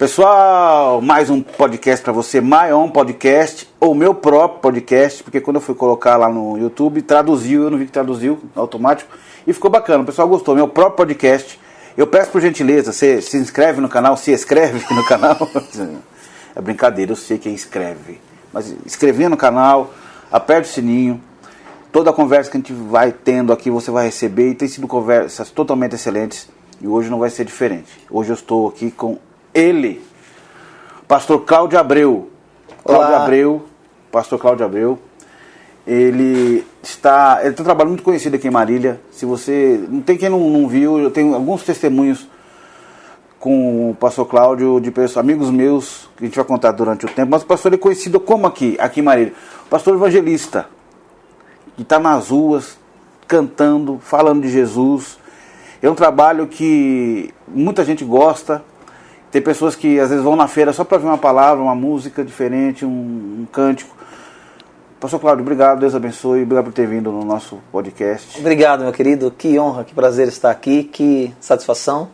Pessoal, mais um podcast para você, My Own Podcast, ou meu próprio podcast, porque quando eu fui colocar lá no YouTube, traduziu, eu não vi que traduziu automático, e ficou bacana, o pessoal gostou, meu próprio podcast. Eu peço por gentileza, você se inscreve no canal, se inscreve no canal, é brincadeira, eu sei quem escreve, mas inscrevinha no canal, aperte o sininho, toda a conversa que a gente vai tendo aqui você vai receber, e tem sido conversas totalmente excelentes, e hoje não vai ser diferente. Hoje eu estou aqui com ele, pastor Cláudio Abreu. Pastor Cláudio Abreu. Ele está um trabalho muito conhecido aqui em Marília. Se você, não tem quem não viu, eu tenho alguns testemunhos com o pastor Cláudio, de pessoas, amigos meus, que a gente vai contar durante o tempo, mas o pastor é conhecido como aqui em Marília, pastor evangelista, que está nas ruas, cantando, falando de Jesus. É um trabalho que muita gente gosta. Tem pessoas que às vezes vão na feira só para ver uma palavra, uma música diferente, um cântico. Pastor Cláudio, obrigado, Deus abençoe, obrigado por ter vindo no nosso podcast. Obrigado, meu querido, que honra, que prazer estar aqui, que satisfação.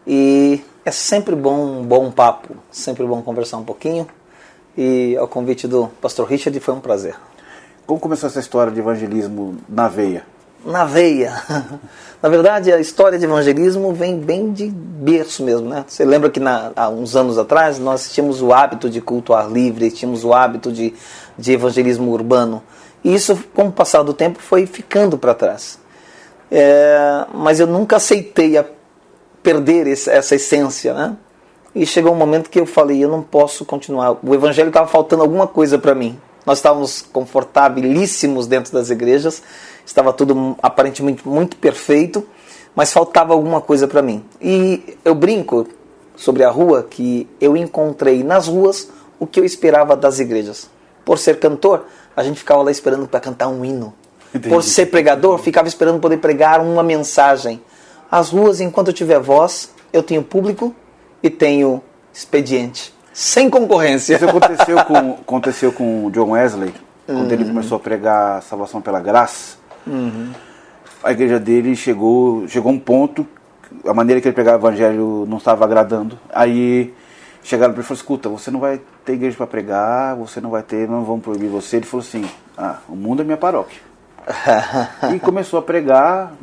E é sempre bom um bom papo, sempre bom conversar um pouquinho. E ao convite do pastor Richard foi um prazer. Como começou essa história de evangelismo na veia? Na veia. Na verdade, a história de evangelismo vem bem de berço mesmo, né? Você lembra que há uns anos atrás nós tínhamos o hábito de culto ao ar livre, tínhamos o hábito de evangelismo urbano. E isso, com o passar do tempo, foi ficando para trás. Mas eu nunca aceitei perder essa essência, né? E chegou um momento que eu falei, eu não posso continuar. O evangelho estava faltando alguma coisa para mim. Nós estávamos confortabilíssimos dentro das igrejas, estava tudo aparentemente muito perfeito, mas faltava alguma coisa para mim. E eu brinco sobre a rua que eu encontrei nas ruas o que eu esperava das igrejas. Por ser cantor, a gente ficava lá esperando para cantar um hino. Entendi. Por ser pregador, ficava esperando poder pregar uma mensagem. As ruas, enquanto eu tiver voz, eu tenho público e tenho expediente. Sem concorrência. Isso aconteceu com o John Wesley, quando ele começou a pregar a salvação pela graça. A igreja dele chegou a um ponto, a maneira que ele pregava o evangelho não estava agradando. Aí chegaram para ele e falaram, escuta, você não vai ter igreja para pregar, não vamos proibir você. Ele falou assim, o mundo é minha paróquia. E começou a pregar,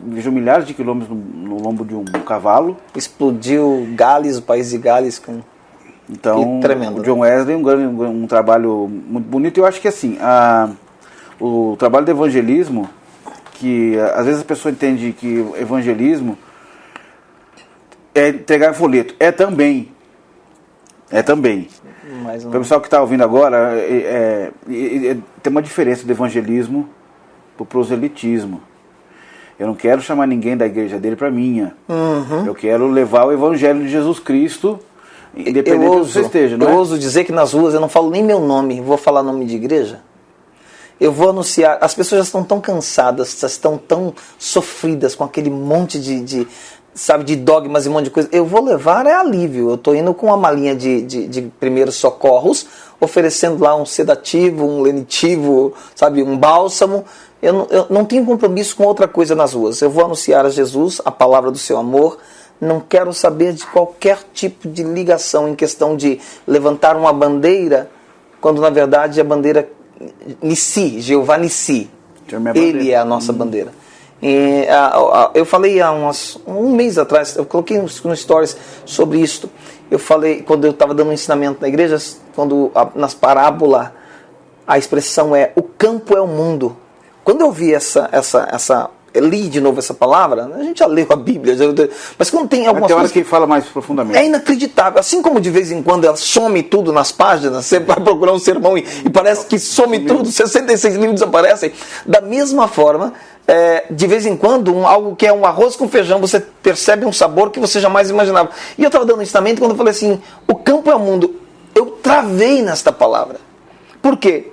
viajou milhares de quilômetros no lombo de um cavalo. Explodiu Gales, o país de Gales, então, o John Wesley um trabalho muito bonito. Eu acho que assim, o trabalho do evangelismo, que às vezes a pessoa entende que o evangelismo é entregar folheto. É também. Mas não... O pessoal que está ouvindo agora, tem uma diferença do evangelismo para o proselitismo. Eu não quero chamar ninguém da igreja dele para minha. Eu quero levar o evangelho de Jesus Cristo, independente de onde você esteja, não é? Eu ouso dizer que nas ruas eu não falo nem meu nome, vou falar nome de igreja. Eu vou anunciar, as pessoas já estão tão cansadas, já estão tão sofridas com aquele monte de dogmas e um monte de coisa. Eu vou levar alívio. Eu estou indo com uma malinha de primeiros socorros, oferecendo lá um sedativo, um lenitivo, um bálsamo. Eu não tenho compromisso com outra coisa nas ruas. Eu vou anunciar a Jesus, a palavra do seu amor. Não quero saber de qualquer tipo de ligação em questão de levantar uma bandeira, quando na verdade a bandeira Nissi, Jeová Nissi, ele é a nossa bandeira. E, eu falei há um mês atrás, eu coloquei no Stories sobre isso. Eu falei, quando eu estava dando um ensinamento na igreja, nas parábolas, a expressão é, o campo é o mundo. Quando eu vi li de novo essa palavra, a gente já leu a Bíblia, mas quando tem algumas coisas que fala mais profundamente. É inacreditável, assim como de vez em quando ela some tudo nas páginas, você vai procurar um sermão e parece que some tudo, 66 livros desaparecem. Da mesma forma, de vez em quando, algo que é um arroz com feijão, você percebe um sabor que você jamais imaginava. E eu estava dando um ensinamento quando eu falei assim, o campo é o mundo. Eu travei nesta palavra. Por quê?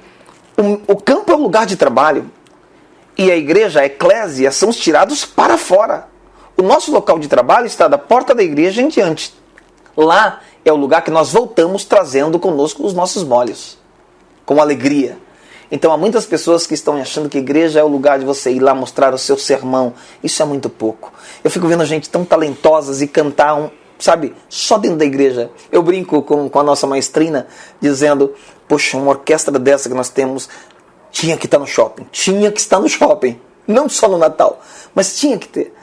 O campo é o lugar de trabalho. E a igreja, a eclésia, são os tirados para fora. O nosso local de trabalho está da porta da igreja em diante. Lá é o lugar que nós voltamos trazendo conosco os nossos molhos, com alegria. Então há muitas pessoas que estão achando que a igreja é o lugar de você ir lá mostrar o seu sermão. Isso é muito pouco. Eu fico vendo gente tão talentosas e cantar sabe, só dentro da igreja. Eu brinco com a nossa maestrina, dizendo, poxa, uma orquestra dessa que nós temos tinha que estar no shopping. Tinha que estar no shopping. Não só no Natal, mas tinha que ter.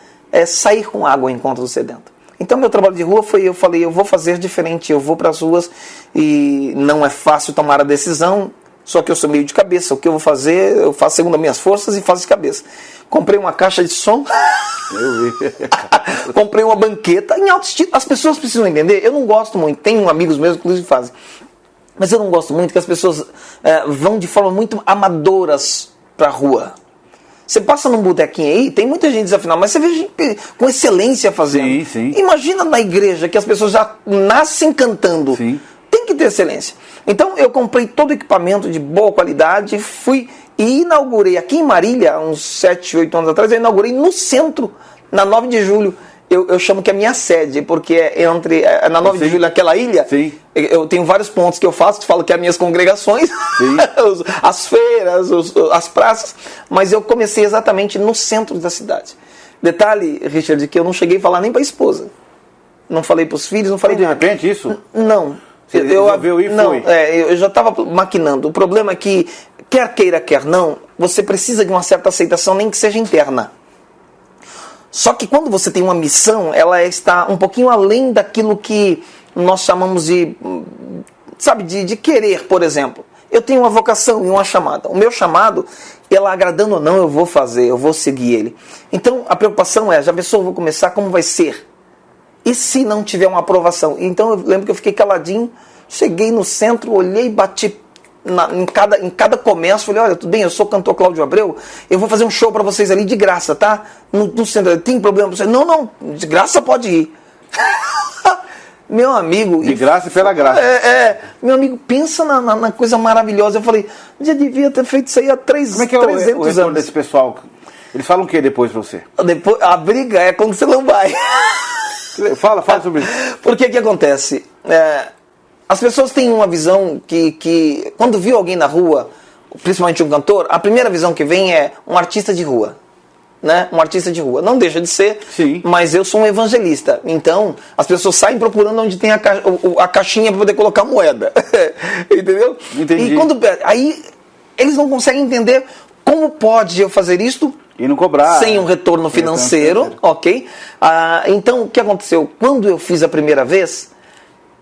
Sair com água ao encontro do sedento. Então, meu trabalho de rua eu falei, eu vou fazer diferente, eu vou para as ruas e não é fácil tomar a decisão, só que eu sou meio de cabeça. O que eu vou fazer, eu faço segundo as minhas forças e faço de cabeça. Comprei uma caixa de som, comprei uma banqueta, em alto estilo. As pessoas precisam entender, eu não gosto muito, tenho amigos meus que inclusive fazem, mas eu não gosto muito que as pessoas vão de forma muito amadoras para a rua. Você passa num botequinho aí, tem muita gente desafinada, mas você vê gente com excelência fazendo. Sim, sim. Imagina na igreja que as pessoas já nascem cantando. Sim. Tem que ter excelência. Então eu comprei todo o equipamento de boa qualidade, fui e inaugurei aqui em Marília, uns 7, 8 anos atrás, eu inaugurei no centro, na 9 de julho. Eu chamo que é a minha sede, porque na 9 de julho, aquela ilha, sim, eu tenho vários pontos que eu faço, que falo que é as minhas congregações, as feiras, as praças, mas eu comecei exatamente no centro da cidade. Detalhe, Richard, que eu não cheguei a falar nem para a esposa. Não falei para os filhos, não falei de repente isso? Não. Você resolveu ir e não, foi? Eu já estava maquinando. O problema é que, quer queira, quer não, você precisa de uma certa aceitação, nem que seja interna. Só que quando você tem uma missão, ela está um pouquinho além daquilo que nós chamamos de, sabe, de querer, por exemplo. Eu tenho uma vocação e uma chamada. O meu chamado, ela agradando ou não, eu vou fazer, eu vou seguir ele. Então, a preocupação é, já pensou, eu vou começar, como vai ser? E se não tiver uma aprovação? Então, eu lembro que eu fiquei caladinho, cheguei no centro, olhei, bati em cada comércio, falei, olha, tudo bem, eu sou o cantor Cláudio Abreu, eu vou fazer um show pra vocês ali de graça, tá? No centro, tem problema pra vocês? Não, de graça pode ir. Meu amigo... De graça e pela graça. Meu amigo, pensa na coisa maravilhosa. Eu falei, já devia ter feito isso aí há 300 anos. Como é que é o retorno desse pessoal? Eles falam o que depois pra você? Depois, a briga é quando você não vai. Fala sobre isso. Porque que acontece? As pessoas têm uma visão que quando viu alguém na rua, principalmente um cantor, a primeira visão que vem é um artista de rua. Né? Um artista de rua. Não deixa de ser, sim, mas eu sou um evangelista. Então, as pessoas saem procurando onde tem a caixinha para poder colocar moeda. Entendeu? Entendi. E aí, eles não conseguem entender como pode eu fazer isto e não cobrar sem um retorno financeiro, ok? Então, o que aconteceu? Quando eu fiz a primeira vez,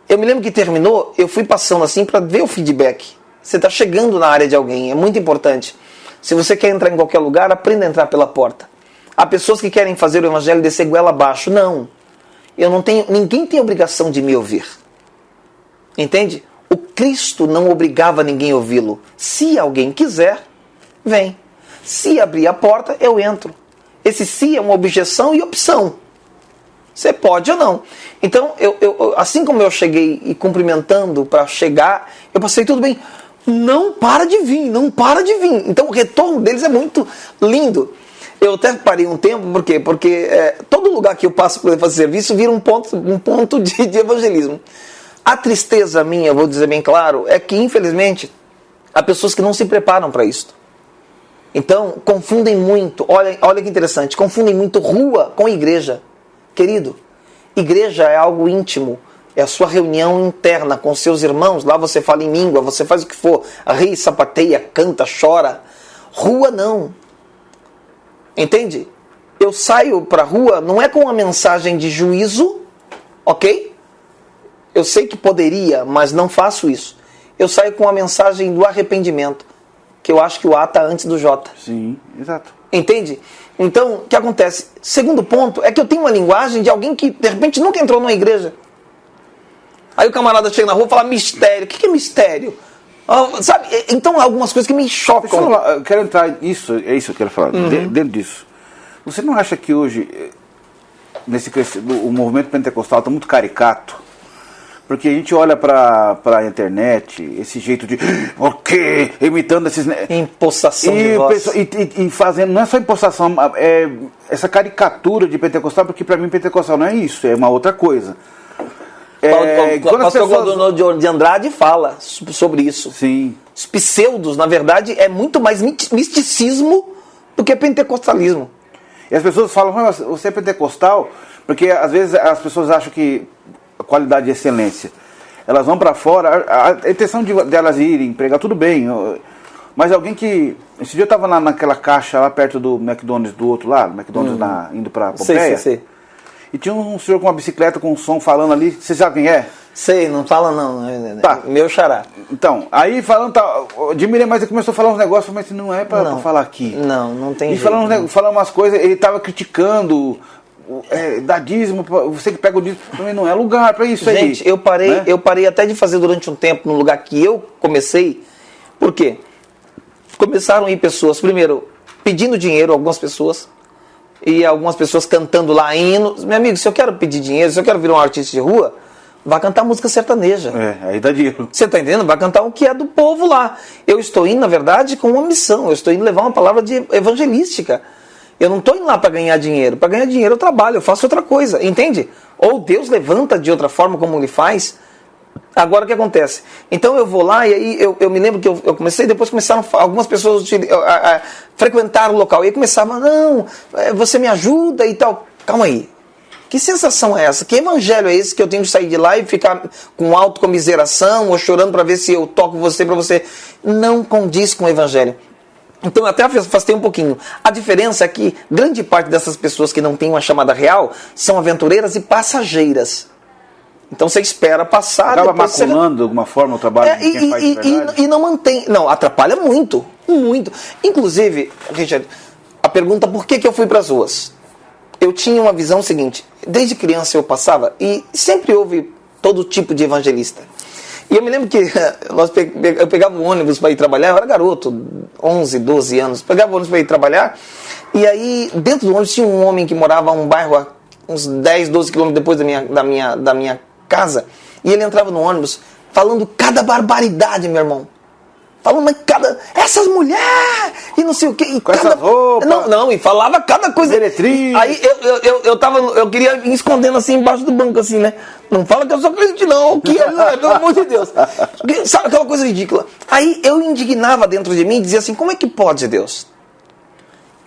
eu me lembro que terminou, eu fui passando assim para ver o feedback. Você está chegando na área de alguém, é muito importante. Se você quer entrar em qualquer lugar, aprenda a entrar pela porta. Há pessoas que querem fazer o evangelho descer goela abaixo. Não. Ninguém tem obrigação de me ouvir. Entende? O Cristo não obrigava ninguém a ouvi-lo. Se alguém quiser, vem. Se abrir a porta, eu entro. Esse se é uma objeção e opção. Você pode ou não. Então, assim como eu cheguei e cumprimentando para chegar, eu passei tudo bem. Não para de vir, não para de vir. Então, o retorno deles é muito lindo. Eu até parei um tempo, por quê? Porque todo lugar que eu passo para fazer serviço vira um ponto de evangelismo. A tristeza minha, eu vou dizer bem claro, é que, infelizmente, há pessoas que não se preparam para isso. Então, confundem muito, olha que interessante, confundem muito rua com igreja. Querido, igreja é algo íntimo, é a sua reunião interna com seus irmãos, lá você fala em língua, você faz o que for, ri, sapateia, canta, chora. Rua não. Entende? Eu saio pra rua, não é com uma mensagem de juízo, ok? Eu sei que poderia, mas não faço isso. Eu saio com a mensagem do arrependimento, que eu acho que o A está antes do J. Sim, exato. Entende? Então, o que acontece? Segundo ponto, é que eu tenho uma linguagem de alguém que, de repente, nunca entrou numa igreja. Aí o camarada chega na rua e fala mistério. O que é mistério? Sabe? Então, algumas coisas que me chocam. Eu quero entrar nisso, é isso que eu quero falar, dentro disso. Você não acha que hoje, o movimento pentecostal está muito caricato? Porque a gente olha para a internet, esse jeito de, ok, imitando esses... Impostação de voz. E fazendo, não é só impostação, é essa caricatura de pentecostal, porque para mim pentecostal não é isso, é uma outra coisa. O pastor Godonô de Andrade fala sobre isso. Sim. Os pseudos, na verdade, é muito mais misticismo do que pentecostalismo. E as pessoas falam, você é pentecostal, Porque às vezes as pessoas acham que a qualidade de excelência, elas vão para fora, a intenção delas irem pregar, tudo bem, mas alguém que... Esse dia eu estava naquela caixa lá perto do McDonald's, do outro lado, McDonald's indo para Pompeia, Sei. E tinha um senhor com uma bicicleta com um som falando ali, você sabe quem é? Sei, não fala não, Tá. Meu xará. Então, aí falando, admirei, mas ele começou a falar uns negócios, mas não é pra falar aqui. Não tem E jeito. falando umas coisas, ele tava criticando, dá dízimo, você que pega o dízimo, também não é lugar pra isso. Gente, aí. eu parei até de fazer durante um tempo no lugar que eu comecei. Por quê? Começaram a ir pessoas, primeiro, pedindo dinheiro, algumas pessoas, e algumas pessoas cantando lá hinos. Meu amigo, se eu quero pedir dinheiro, se eu quero virar um artista de rua, vai cantar música sertaneja. Aí dá dinheiro. Você está entendendo? Vai cantar o que é do povo lá. Eu estou indo, na verdade, com uma missão. Eu estou indo levar uma palavra evangelística. Eu não estou indo lá para ganhar dinheiro. Para ganhar dinheiro eu trabalho, eu faço outra coisa. Entende? Ou Deus levanta de outra forma como Ele faz. Agora o que acontece? Então eu vou lá e aí eu me lembro que eu comecei, depois começaram algumas pessoas a frequentar o local. E aí começavam, não, você me ajuda e tal. Calma aí. Que sensação é essa? Que evangelho é esse que eu tenho de sair de lá e ficar com autocomiseração ou chorando para ver se eu toco você para você? Não condiz com o evangelho. Então eu até afastei um pouquinho. A diferença é que grande parte dessas pessoas que não têm uma chamada real são aventureiras e passageiras. Então você espera passar... Acaba maculando de alguma forma o trabalho de quem faz de verdade? E não mantém... Não, atrapalha muito. Muito. Inclusive, Richard, a pergunta por que eu fui para as ruas? Eu tinha uma visão seguinte. Desde criança eu passava e sempre houve todo tipo de evangelista. E eu me lembro que eu pegava o ônibus para ir trabalhar, eu era garoto, 11, 12 anos, pegava o ônibus para ir trabalhar, e aí dentro do ônibus tinha um homem que morava em um bairro a uns 10, 12 quilômetros depois da minha casa, e ele entrava no ônibus falando cada barbaridade, meu irmão. Falando, mas essas mulheres, e não sei o que. Com essas roupas. Não, e falava cada coisa. Diretriz. Aí eu queria ir escondendo assim embaixo do banco, assim, né? Não fala que eu sou crente, não, pelo amor de Deus. Sabe aquela coisa ridícula? Aí eu indignava dentro de mim e dizia assim, como é que pode, Deus?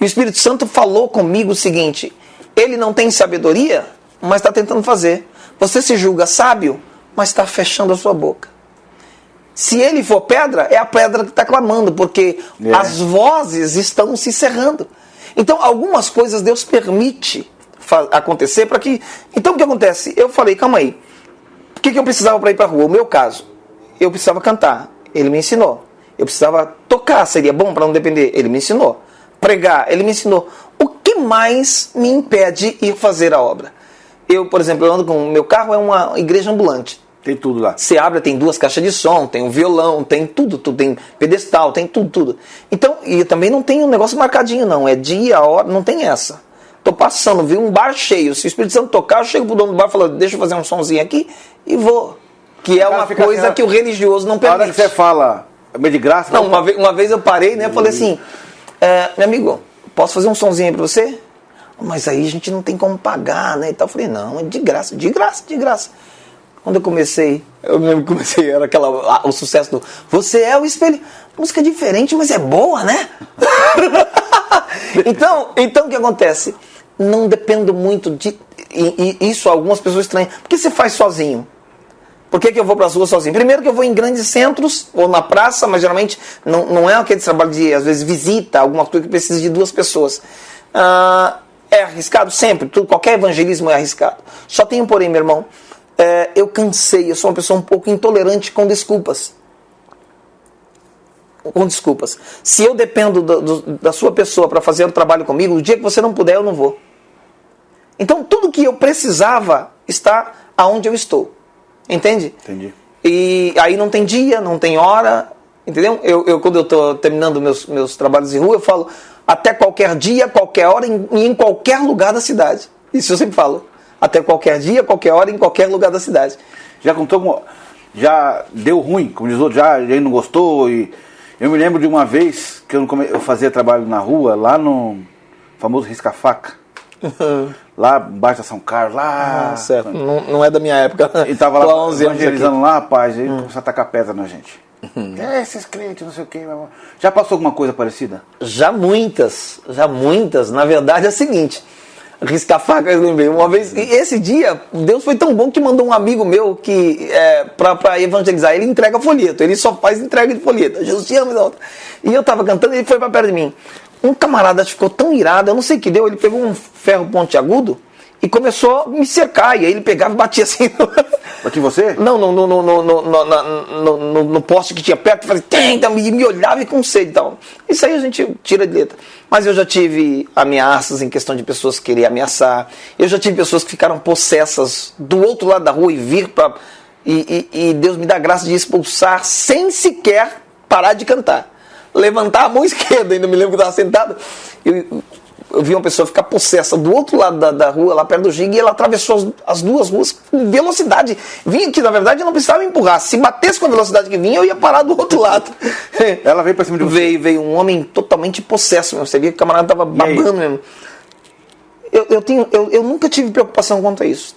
E o Espírito Santo falou comigo o seguinte, ele não tem sabedoria, mas está tentando fazer. Você se julga sábio, mas está fechando a sua boca. Se ele for pedra, é a pedra que está clamando, porque as vozes estão se cerrando. Então, algumas coisas Deus permite acontecer para que... Então, o que acontece? Eu falei, calma aí. O que eu precisava para ir para a rua? O meu caso, eu precisava cantar. Ele me ensinou. Eu precisava tocar, seria bom para não depender. Ele me ensinou. Pregar, ele me ensinou. O que mais me impede ir fazer a obra? Eu, por exemplo, eu ando com... Meu carro é uma igreja ambulante. Tem tudo lá. Você abre, tem 2 caixas de som, tem um violão, tem tudo, tem pedestal, tem tudo. Então, e também não tem um negócio marcadinho, não. É dia, hora, não tem essa. Tô passando, vi um bar cheio. Se o Espírito Santo tocar, eu chego pro dono do bar e falo, deixa eu fazer um sonzinho aqui e vou. Que é uma coisa que o religioso não permite. A hora que você fala, meio de graça... Não, uma vez eu parei, né, falei assim, meu amigo, posso fazer um sonzinho aí pra você? Mas aí a gente não tem como pagar, né, e tal. Eu falei, não, é de graça. Quando eu comecei, era o sucesso do Você é o espelho. Música diferente, mas é boa, né? Então, o que acontece? Não dependo muito de... E isso algumas pessoas estranham. Por que você faz sozinho? Por que eu vou para as ruas sozinho? Primeiro que eu vou em grandes centros, ou na praça, mas geralmente não é aquele trabalho de, às vezes, visita, alguma coisa que precisa de 2 pessoas. É arriscado sempre, qualquer evangelismo é arriscado. Só tem um porém, meu irmão. Eu cansei, eu sou uma pessoa um pouco intolerante com desculpas. Se eu dependo da sua pessoa para fazer o trabalho comigo, o dia que você não puder, eu não vou. Então, tudo que eu precisava está aonde eu estou. Entende? Entendi. E aí não tem dia, não tem hora, entendeu? Quando eu estou terminando meus trabalhos de rua, eu falo até qualquer dia, qualquer hora e em qualquer lugar da cidade. Isso eu sempre falo. Até qualquer dia, qualquer hora, em qualquer lugar da cidade. Já deu ruim, como diz o outro, já ele não gostou. E eu me lembro de uma vez que eu fazia trabalho na rua, lá no famoso Risca-Faca. Lá embaixo da São Carlos, lá... certo. Não é da minha época. E tava lá evangelizando lá, rapaz, e começou a tacar pedra na gente. Esses crentes, não sei o que. Já passou alguma coisa parecida? Já muitas. Na verdade é o seguinte... Risca-faca, eu lembrei. Uma vez, e esse dia, Deus foi tão bom que mandou um amigo meu que pra evangelizar. Ele entrega folheto, ele só faz entrega de folheto. Jesus te ama. E eu tava cantando e ele foi pra perto de mim. Um camarada ficou tão irado, eu não sei o que deu, ele pegou um ferro pontiagudo e começou a me cercar. E aí ele pegava e batia assim. Aqui você? Não, no poste que tinha perto, fazia, e me olhava e com sede e tal. Isso aí a gente tira de letra. Mas eu já tive ameaças em questão de pessoas querer ameaçar. Eu já tive pessoas que ficaram possessas do outro lado da rua e vir para... E Deus me dá graça de expulsar sem sequer parar de cantar. Levantar a mão esquerda, ainda me lembro que eu estava sentado. Eu vi uma pessoa ficar possessa do outro lado da rua, lá perto do Giga, e ela atravessou as duas ruas com velocidade. Vinha que, na verdade, eu não precisava me empurrar. Se batesse com a velocidade que vinha, eu ia parar do outro lado. Ela veio pra cima de você? Veio um homem totalmente possesso mesmo. Você via que o camarada estava babando mesmo. Eu nunca tive preocupação quanto a isso.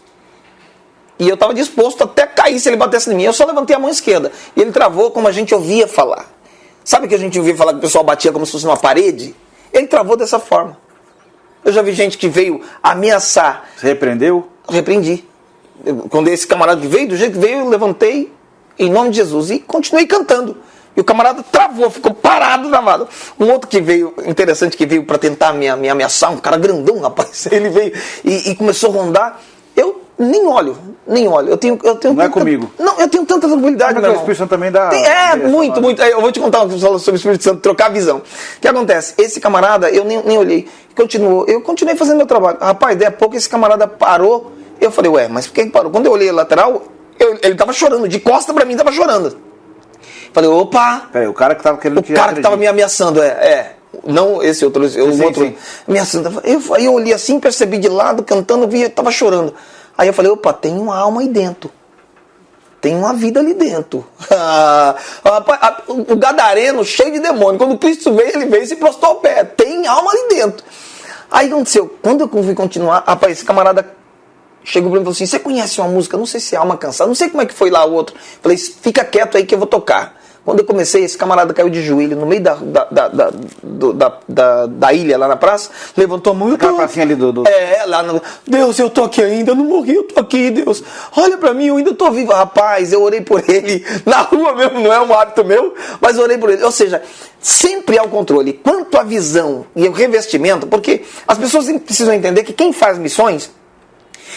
E eu estava disposto até cair se ele batesse em mim. Eu só levantei a mão esquerda. E ele travou como a gente ouvia falar. Sabe que a gente ouvia falar que o pessoal batia como se fosse numa parede? Ele travou dessa forma. Eu já vi gente que veio ameaçar. Você repreendeu? Repreendi. Quando esse camarada que veio, do jeito que veio, eu levantei em nome de Jesus e continuei cantando. E o camarada travou, ficou parado, travado. Um outro que veio, interessante, que veio para tentar me ameaçar, um cara grandão, rapaz. Ele veio e começou a rondar. Eu nem olho. Eu tenho não é comigo. Não, eu tenho tanta tranquilidade. Mas o Espírito Santo também dá... muito. Eu vou te contar uma coisa sobre o Espírito Santo, trocar a visão. O que acontece? Esse camarada, eu nem olhei. Eu continuei fazendo meu trabalho. Rapaz, daí a pouco esse camarada parou. Eu falei, ué, mas por que parou? Quando eu olhei a lateral, ele tava chorando. De costa pra mim, tava chorando. Falei, opa... Peraí, o cara que tava querendo... O cara que tava me ameaçando, não esse outro, sim. Ameaçando. Aí eu olhei assim, percebi de lado, cantando, vi, tava chorando. Aí eu falei, opa, tem uma alma aí dentro. Tem uma vida ali dentro. O gadareno cheio de demônio. Quando Cristo veio, ele veio e se prostrou ao pé. Tem alma ali dentro. Aí aconteceu, quando eu fui continuar, rapaz, esse camarada chegou pra mim e falou assim, você conhece uma música, não sei se é Alma Cansada, não sei como é que foi lá o outro. Falei, fica quieto aí que eu vou tocar. Quando eu comecei, esse camarada caiu de joelho no meio da ilha lá na praça, levantou a mão. Aquela pracinha ali do... lá no... Deus, eu tô aqui ainda, eu não morri, eu tô aqui, Deus. Olha pra mim, eu ainda tô vivo. Rapaz, eu orei por ele, na rua mesmo, não é um hábito meu, mas eu orei por ele. Ou seja, sempre há o controle. Quanto à visão e o revestimento, porque as pessoas precisam entender que quem faz missões,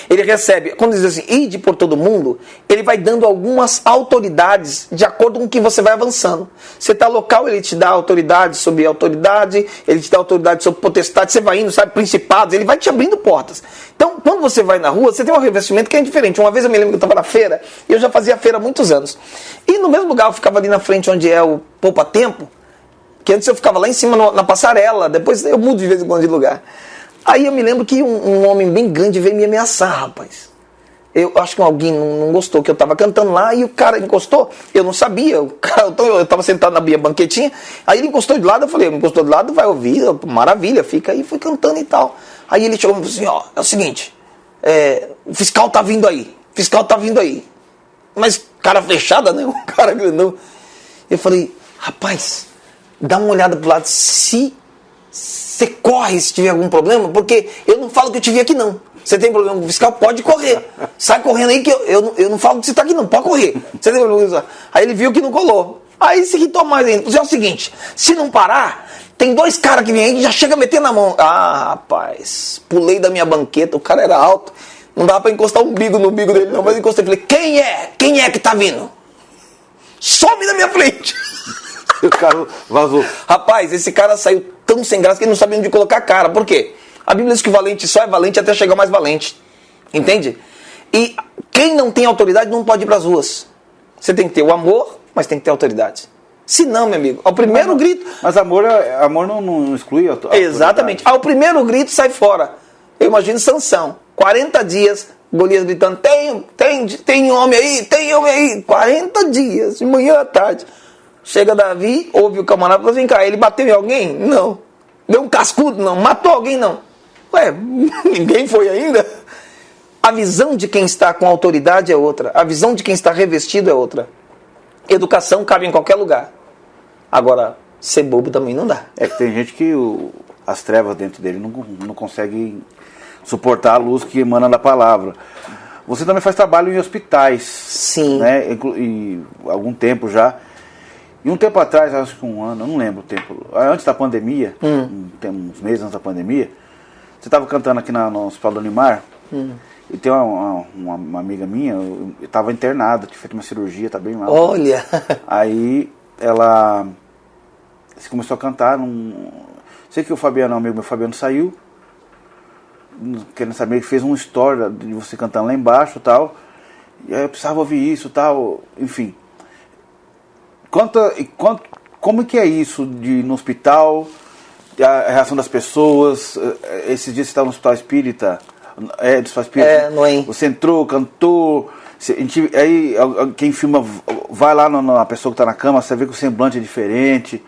ele recebe, quando diz assim, ide por todo mundo, ele vai dando algumas autoridades de acordo com que você vai avançando. Você está local, ele te dá autoridade sobre autoridade, ele te dá autoridade sobre potestade, você vai indo, sabe, principados, ele vai te abrindo portas. Então, quando você vai na rua, você tem um revestimento que é diferente. Uma vez eu me lembro que eu estava na feira, e eu já fazia feira há muitos anos. E no mesmo lugar, eu ficava ali na frente onde é o Poupa Tempo, que antes eu ficava lá em cima na passarela, depois eu mudo de vez em quando de lugar. Aí eu me lembro que um homem bem grande veio me ameaçar, rapaz. Eu acho que alguém não gostou, que eu estava cantando lá e o cara encostou. Eu não sabia, eu estava sentado na minha banquetinha, aí ele encostou de lado, eu falei, encostou de lado, vai ouvir, maravilha, fica aí, fui cantando e tal. Aí ele chegou e falou assim, ó, é o seguinte, o fiscal tá vindo aí, Mas cara fechada, né, o cara grandão. Eu falei, rapaz, dá uma olhada pro lado, se você corre se tiver algum problema, porque eu não falo que eu te vi aqui não. Você tem problema com o fiscal? Pode correr. Sai correndo aí que eu não falo que você está aqui não, pode correr. Você tem problema. Aí ele viu que não colou. Aí se irritou mais ainda. É o seguinte, se não parar, tem 2 caras que vêm aí que já chega a meter na mão. Ah, rapaz, pulei da minha banqueta, o cara era alto, não dava para encostar o umbigo no umbigo dele não, mas encostei e falei, quem é que tá vindo? Some da minha frente. O cara vazou. Rapaz, esse cara saiu tão sem graça que ele não sabia onde colocar a cara. Por quê? A Bíblia diz que o valente só é valente até chegar o mais valente. Entende? E quem não tem autoridade não pode ir para as ruas. Você tem que ter o amor, mas tem que ter autoridade. Se não, meu amigo, ao primeiro grito... Mas amor não exclui a autoridade. Exatamente. Ao primeiro grito, sai fora. Eu imagino Sansão. 40 dias, Golias gritando, tem homem aí. 40 dias, de manhã à tarde. Chega Davi, ouve o camarada e fala, vem cá, ele bateu em alguém? Não. Deu um cascudo? Não. Matou alguém? Não. Ué, ninguém foi ainda? A visão de quem está com autoridade é outra. A visão de quem está revestido é outra. Educação cabe em qualquer lugar. Agora, ser bobo também não dá. É que tem gente que as trevas dentro dele não conseguem suportar a luz que emana da palavra. Você também faz trabalho em hospitais. Sim. Né? E algum tempo já. E um tempo atrás, acho que um ano, eu não lembro o tempo, antes da pandemia, uns meses antes da pandemia, você estava cantando aqui no Hospital do Animar, e tem uma amiga minha, eu estava internada, tinha feito uma cirurgia, tá bem mal. Olha! Aí ela começou a cantar, sei que o Fabiano, amigo meu, Fabiano saiu, querendo saber, ele fez uma história de você cantando lá embaixo e tal, e aí eu precisava ouvir isso e tal, enfim. Como que é isso de ir no hospital, a reação das pessoas? Esses dias você estava no hospital espírita, do hospital espírita, você entrou, cantou, aí quem filma vai lá na pessoa que está na cama, você vê que o semblante é diferente.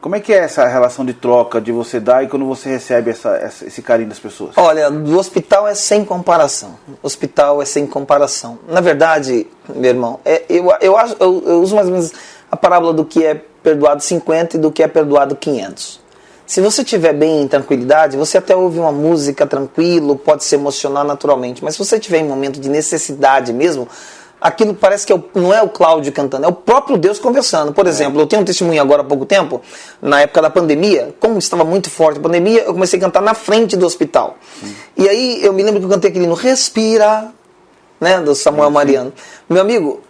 Como é que é essa relação de troca, de você dar e quando você recebe esse carinho das pessoas? Olha, do hospital é sem comparação. Hospital é sem comparação. Na verdade, meu irmão, eu uso mais ou menos a parábola do que é perdoado 50 e do que é perdoado 500. Se você estiver bem em tranquilidade, você até ouve uma música tranquilo, pode se emocionar naturalmente. Mas se você estiver em momento de necessidade mesmo, aquilo parece que não é o Cláudio cantando, é o próprio Deus conversando. Por exemplo, eu tenho um testemunho agora há pouco tempo, na época da pandemia, como estava muito forte a pandemia, eu comecei a cantar na frente do hospital. E aí eu me lembro que eu cantei aquele no Respira, né, do Samuel Mariano. Meu amigo,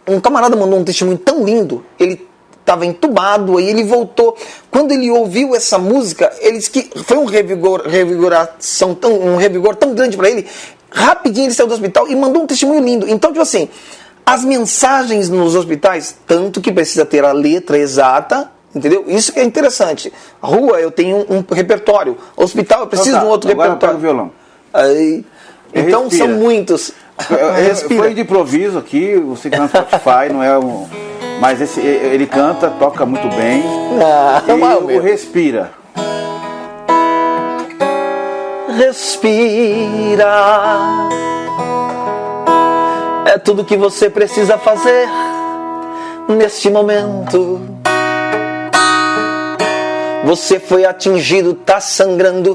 um camarada mandou um testemunho tão lindo, ele estava entubado, aí ele voltou. Quando ele ouviu essa música, ele disse que foi um revigor tão grande para ele. Rapidinho ele saiu do hospital e mandou um testemunho lindo. Então, tipo assim, as mensagens nos hospitais, tanto que precisa ter a letra exata, entendeu? Isso que é interessante. Rua, eu tenho um repertório. Hospital, eu preciso de um outro agora repertório. Pega o violão. Aí, então, respira. são muitos. Foi de improviso aqui, você canta no Spotify, não é um... Mas ele canta, toca muito bem. E o Respira. Respira. É tudo que você precisa fazer neste momento. Você foi atingido, tá sangrando,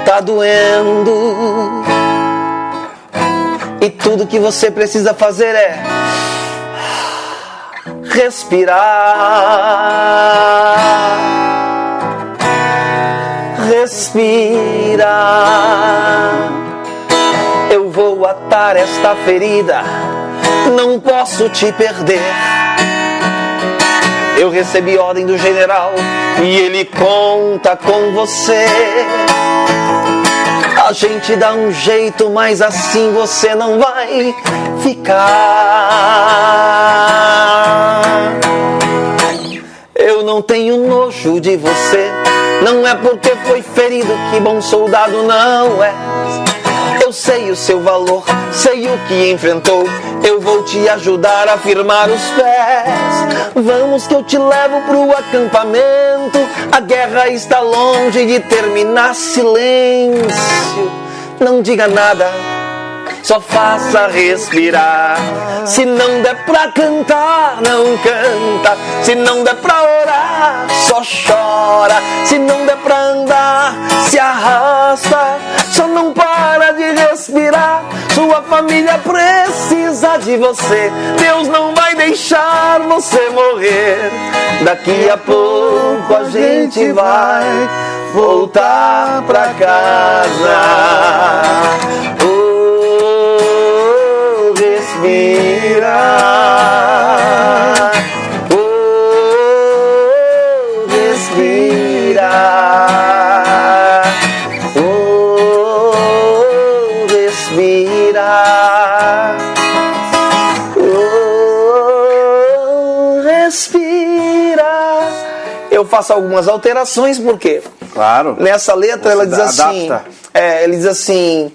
tá doendo. E tudo que você precisa fazer é respirar. Respira. Eu vou atar esta ferida, não posso te perder. Eu recebi ordem do general e ele conta com você. A gente dá um jeito, mas assim você não vai ficar. Eu não tenho nojo de você, não é porque foi ferido que bom soldado não é. Eu sei o seu valor, sei o que enfrentou, eu vou te ajudar a firmar os pés. Vamos que eu te levo pro acampamento, a guerra está longe de terminar. Silêncio, não diga nada, só faça respirar. Se não der pra cantar, não canta. Se não der pra orar, só chora. Se não der pra andar, se arrasta. Só não para de respirar. Sua família precisa de você. Deus não vai deixar você morrer. Daqui a pouco a gente vai voltar pra casa. Respira, oh, respira, oh, respira, oh, respira. Eu faço algumas alterações porque, claro, nessa letra ela diz assim, ele diz assim.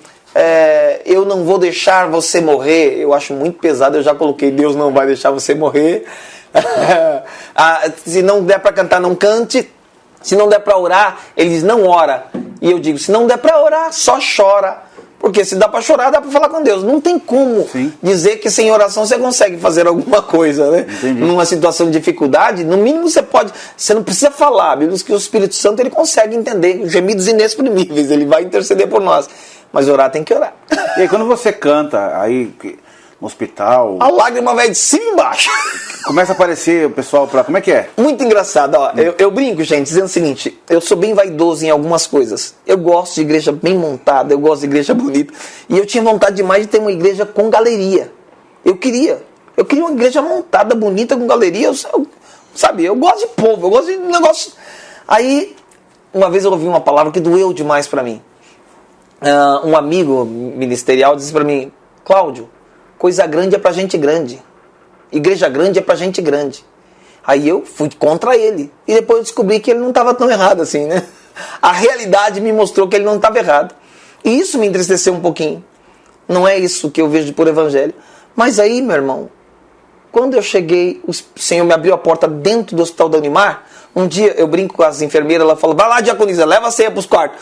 Eu não vou deixar você morrer. Eu acho muito pesado, eu já coloquei Deus não vai deixar você morrer. Se não der para cantar, não cante. Se não der para orar, ele diz não ora. E eu digo, se não der para orar, só chora. Porque se dá para chorar, dá para falar com Deus. Não tem como dizer que sem oração você consegue fazer alguma coisa, né? Entendi. Numa situação de dificuldade, no mínimo você pode... Você não precisa falar, a Bíblia diz que o Espírito Santo ele consegue entender gemidos inexprimíveis, ele vai interceder por nós. Mas orar tem que orar. E aí quando você canta aí no hospital... A lágrima vai de cima e embaixo. Começa a aparecer o pessoal pra... Como é que é? Muito engraçado, ó. Eu brinco, gente, dizendo o seguinte: eu sou bem vaidoso em algumas coisas. Eu gosto de igreja bem montada, eu gosto de igreja bonita. E eu tinha vontade demais de ter uma igreja com galeria. Eu queria uma igreja montada, bonita, com galeria. Sabe, eu gosto de povo, eu gosto de negócio. Aí, uma vez eu ouvi uma palavra que doeu demais pra mim. Um amigo ministerial disse pra mim: Cláudio, coisa grande é pra gente grande. Igreja grande é pra gente grande. Aí eu fui contra ele. E depois eu descobri que ele não estava tão errado assim, né? A realidade me mostrou que ele não estava errado. E isso me entristeceu um pouquinho. Não é isso que eu vejo por evangelho. Mas aí, meu irmão, quando eu cheguei, o Senhor me abriu a porta dentro do Hospital da Unimar. Um dia eu brinco com as enfermeiras, ela falou: vai lá, diaconisa, leva a ceia pros quartos.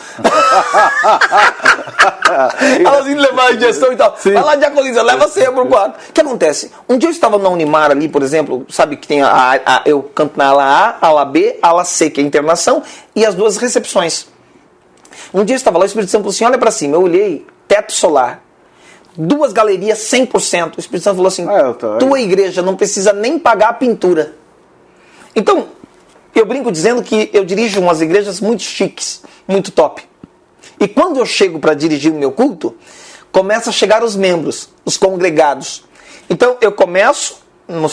Elas iam levar a injeção e tal. Sim. Vai lá, diaconisa, leva a ceia pro quarto. O que acontece? Um dia eu estava na Unimar ali, por exemplo, sabe que tem eu canto na ala A, ala B, ala C, que é a internação, e as duas recepções. Um dia eu estava lá, o Espírito Santo falou assim: olha pra cima. Eu olhei, teto solar, 2 galerias 100%. O Espírito Santo falou assim: tua igreja não precisa nem pagar a pintura. Então, eu brinco dizendo que eu dirijo umas igrejas muito chiques, muito top. E quando eu chego para dirigir o meu culto, começa a chegar os membros, os congregados. Então eu começo no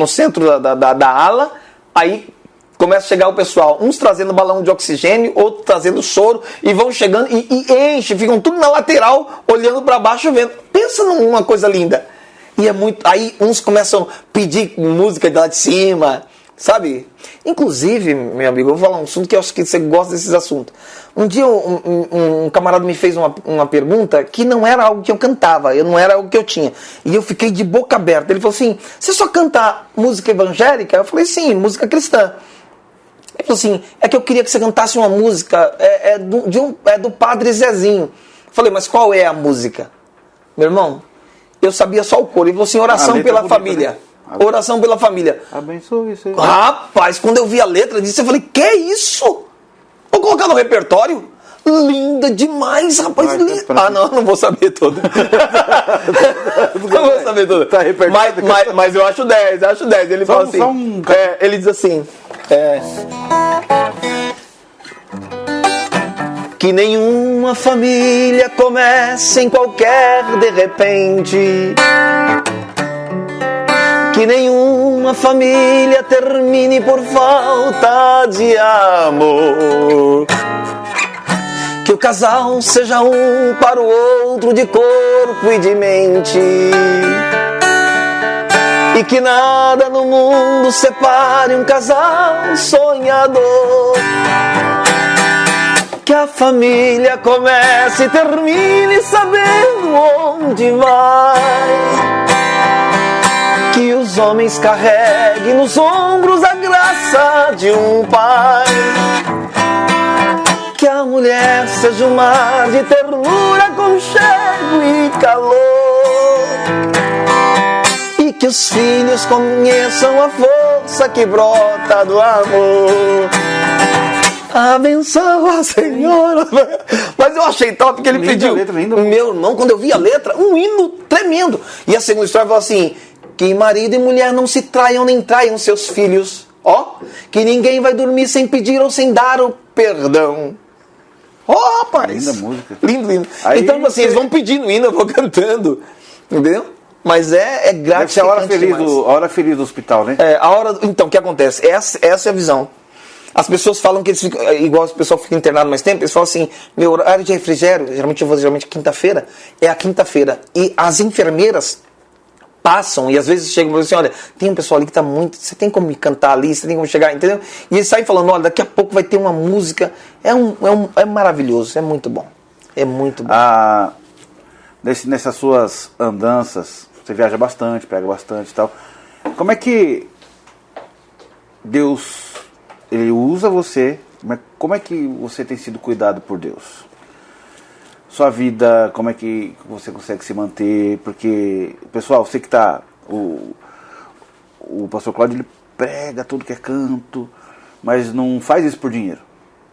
centro da ala, aí começa a chegar o pessoal, uns trazendo balão de oxigênio, outros trazendo soro, e vão chegando e enche, ficam tudo na lateral, olhando para baixo, vendo. Pensa numa coisa linda. E é muito. Aí uns começam a pedir música de lá de cima, sabe? Inclusive, meu amigo, eu vou falar um assunto que eu acho que você gosta desses assuntos. Um dia um camarada me fez uma pergunta que não era algo que eu cantava, não era algo que eu tinha. E eu fiquei de boca aberta. Ele falou assim: você só canta música evangélica? Eu falei: sim, música cristã. Ele falou assim: é que eu queria que você cantasse uma música, do Padre Zezinho. Eu falei: mas qual é a música? Meu irmão, eu sabia só o coro. Ele falou assim: oração pela família. Né? Oração pela família. Abençoe isso aí. Rapaz, quando eu vi a letra disso, eu falei: que é isso? Vou colocar no repertório? Linda demais, rapaz. Não vou saber tudo. Não vou saber tudo. Tá mas eu acho 10, Ele fala assim, ele diz assim: que nenhuma família comece em qualquer de repente, que nenhuma família termine por falta de amor, que o casal seja um para o outro de corpo e de mente, e que nada no mundo separe um casal sonhador, que a família comece e termine sabendo onde vai, que os homens carreguem nos ombros a graça de um pai, que a mulher seja um mar de ternura, aconchego e calor, e que os filhos conheçam a força que brota do amor. Abençoa, Senhor. Mas eu achei top que ele pediu. Meu irmão, quando eu vi a letra, um hino tremendo. E a segunda história falou assim: que marido e mulher não se traiam nem traiam seus filhos. Que ninguém vai dormir sem pedir ou sem dar o perdão. Rapaz. Linda música. Lindo. Aí, então, assim, eles vão pedindo hino, eu vou cantando. Entendeu? Mas é gratificante. Deve ser a hora feliz do hospital, né? Então, o que acontece? Essa é a visão. As pessoas falam que eles ficam, igual o pessoal fica internado mais tempo, eles falam assim: meu horário de refrigério, geralmente eu vou quinta-feira, é a quinta-feira. E as enfermeiras passam, e às vezes chegam e falam assim: olha, tem um pessoal ali que está muito, você tem como me cantar ali, você tem como chegar, entendeu? E eles saem falando: olha, daqui a pouco vai ter uma música. É maravilhoso, é muito bom. É muito bom. Nessas suas andanças, você viaja bastante, pega bastante e tal. Como é que Deus, Ele usa você? Como é que você tem sido cuidado por Deus? sua vida, como é que você consegue se manter, porque, pessoal, você que tá, o pastor Cláudio, ele prega tudo que é canto, mas não faz isso por dinheiro,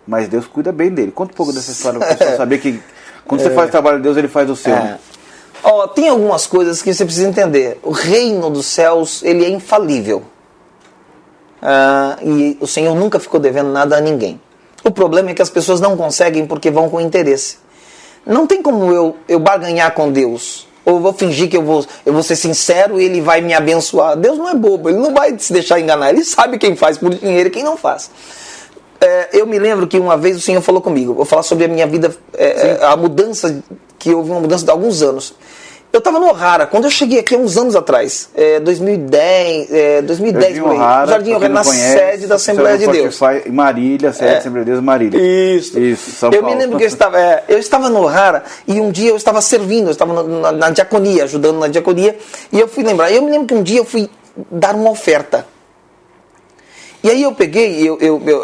mas Deus cuida bem dele. Conta um pouco dessa história, para o pessoal saber que quando você faz o trabalho de Deus, ele faz o seu. Né? Tem algumas coisas que você precisa entender. O reino dos céus, ele é infalível. E o Senhor nunca ficou devendo nada a ninguém. O problema é que as pessoas não conseguem porque vão com interesse. Não tem como eu barganhar com Deus. Ou vou fingir que eu vou ser sincero e ele vai me abençoar. Deus não é bobo, ele não vai se deixar enganar. Ele sabe quem faz por dinheiro e quem não faz. Eu me lembro que uma vez o Senhor falou comigo. Vou falar sobre a minha vida, a mudança, que houve uma mudança de alguns anos. Eu estava no O'Hara, quando eu cheguei aqui há uns anos atrás, 2010 por aí, O'Hara, Jardim O'Hara, na sede da Assembleia de Deus. Em Marília, sede da Assembleia de Deus, Marília. Isso, São Paulo. Me lembro que eu estava no O'Hara e um dia eu estava servindo, eu estava na diaconia, ajudando na diaconia, e eu fui lembrar. Eu me lembro que um dia eu fui dar uma oferta. E aí eu peguei,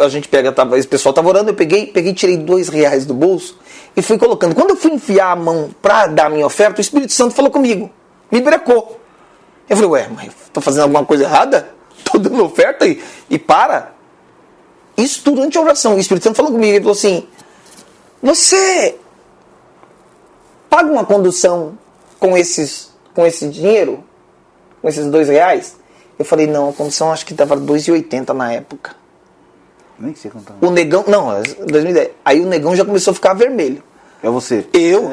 a gente pega, esse pessoal estava orando, eu peguei e tirei R$2 do bolso e fui colocando. Quando eu fui enfiar a mão para dar a minha oferta, o Espírito Santo falou comigo, me brecou. Eu falei, mas estou fazendo alguma coisa errada? Estou dando oferta e para? Isso durante a oração. O Espírito Santo falou comigo, ele falou assim, você paga uma condução com esse dinheiro? Com esses R$2? Eu falei, não, a condução acho que estava R$2,80 na época. Nem sei quanto. O negão, não, 2010. Aí o negão já começou a ficar vermelho. É você. Eu?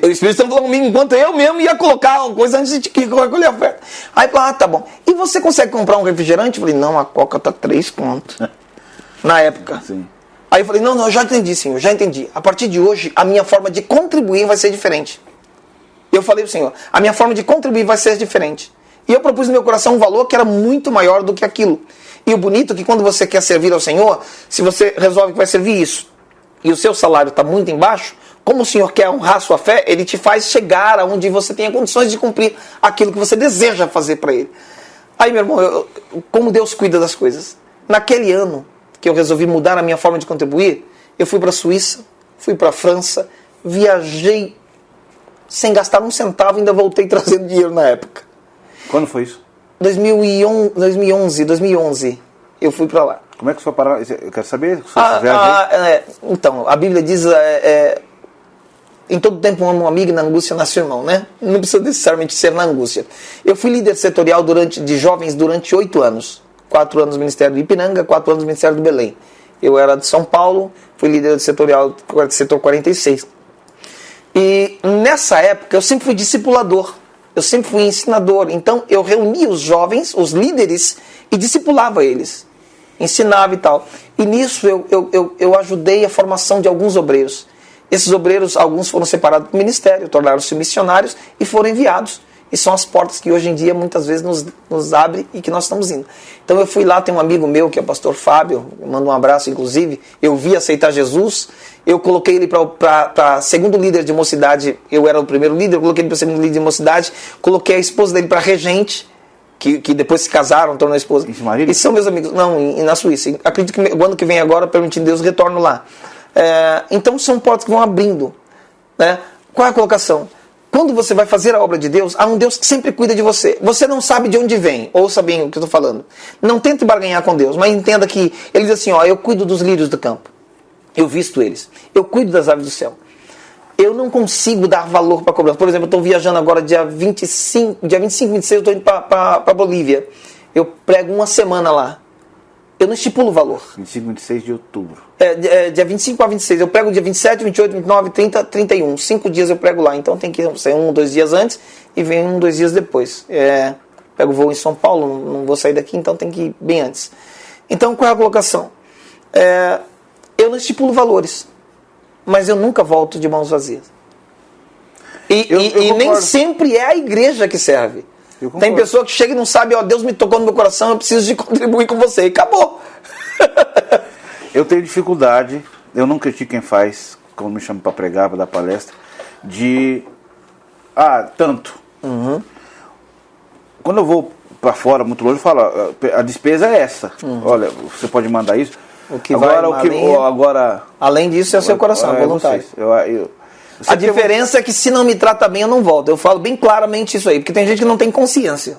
O Espírito Santo falou comigo, enquanto eu mesmo ia colocar uma coisa antes de recolher a oferta. Aí falou, tá bom. E você consegue comprar um refrigerante? Eu falei, não, a Coca tá 3 contos. Na época. Sim. Aí eu falei, não, eu já entendi, senhor, já entendi. A partir de hoje, a minha forma de contribuir vai ser diferente. Eu falei pro senhor, a minha forma de contribuir vai ser diferente. E eu propus no meu coração um valor que era muito maior do que aquilo. E o bonito é que quando você quer servir ao Senhor, se você resolve que vai servir isso, e o seu salário está muito embaixo, como o Senhor quer honrar a sua fé, Ele te faz chegar aonde você tenha condições de cumprir aquilo que você deseja fazer para Ele. Aí, meu irmão, como Deus cuida das coisas. Naquele ano que eu resolvi mudar a minha forma de contribuir, eu fui para a Suíça, fui para a França, viajei sem gastar um centavo e ainda voltei trazendo dinheiro na época. Quando foi isso? 2011, eu fui para lá. Como é que você foi parar? Eu quero saber. Então, a Bíblia diz, em todo tempo amo um amigo e na angústia nasce irmão, né? Não precisa necessariamente ser na angústia. Eu fui líder setorial de jovens durante 8 anos. 4 anos no Ministério do Ipiranga, 4 anos no Ministério do Belém. Eu era de São Paulo, fui líder setorial do setor 46. E nessa época eu sempre fui discipulador. Eu sempre fui ensinador, então eu reunia os jovens, os líderes, e discipulava eles. Ensinava e tal. E nisso eu ajudei a formação de alguns obreiros. Esses obreiros, alguns foram separados do ministério, tornaram-se missionários e foram enviados. E são as portas que hoje em dia muitas vezes nos abre e que nós estamos indo. Então eu fui lá, tem um amigo meu que é o pastor Fábio, mando um abraço inclusive, eu vi aceitar Jesus, eu coloquei ele para segundo líder de mocidade, eu era o primeiro líder, eu coloquei ele para segundo líder de mocidade, coloquei a esposa dele para regente, que depois se casaram, tornou a esposa. E são meus amigos, não, na Suíça. Acredito que o ano que vem agora, permitindo Deus, retorno lá. Então são portas que vão abrindo. Né? Qual é a colocação? Quando você vai fazer a obra de Deus, há um Deus que sempre cuida de você. Você não sabe de onde vem. Ouça bem o que eu estou falando. Não tente barganhar com Deus, mas entenda que Ele diz assim, eu cuido dos lírios do campo. Eu visto eles. Eu cuido das aves do céu. Eu não consigo dar valor para cobrança. Por exemplo, eu estou viajando agora dia 25, 26 eu estou indo para Bolívia. Eu prego uma semana lá. Eu não estipulo o valor. 25 e 26 de outubro. Dia 25 a 26. Eu prego dia 27, 28, 29, 30, 31. 5 dias eu prego lá. Então tem que sair 1 ou 2 dias antes e vem 1 ou 2 dias depois. Pego voo em São Paulo, não vou sair daqui, então tem que ir bem antes. Então qual é a colocação? Eu não estipulo valores, mas eu nunca volto de mãos vazias. E nem sempre é a igreja que serve. Tem pessoa que chega e não sabe, Deus me tocou no meu coração, eu preciso de contribuir com você. E acabou. Eu tenho dificuldade, eu não critico quem faz, quando me chamam para pregar, para dar palestra, tanto. Uhum. Quando eu vou para fora, muito longe, eu falo, a despesa é essa. Uhum. Olha, você pode mandar isso. Agora, além disso é o seu coração, voluntário. A diferença é que se não me trata bem, eu não volto. Eu falo bem claramente isso aí, porque tem gente que não tem consciência.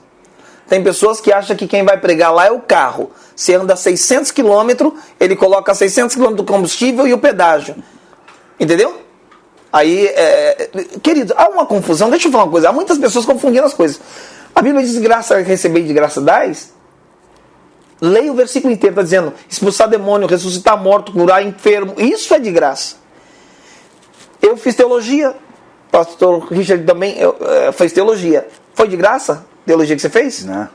Tem pessoas que acham que quem vai pregar lá é o carro. Você anda 600 km, ele coloca 600 km do combustível e o pedágio. Entendeu? Aí, querido, há uma confusão. Deixa eu falar uma coisa. Há muitas pessoas confundindo as coisas. A Bíblia diz: graça receber, de graça dais. Leia o versículo inteiro, está dizendo: expulsar demônio, ressuscitar morto, curar enfermo. Isso é de graça. Eu fiz teologia. Pastor Richard também fez teologia. Foi de graça? Teologia que você fez? Não.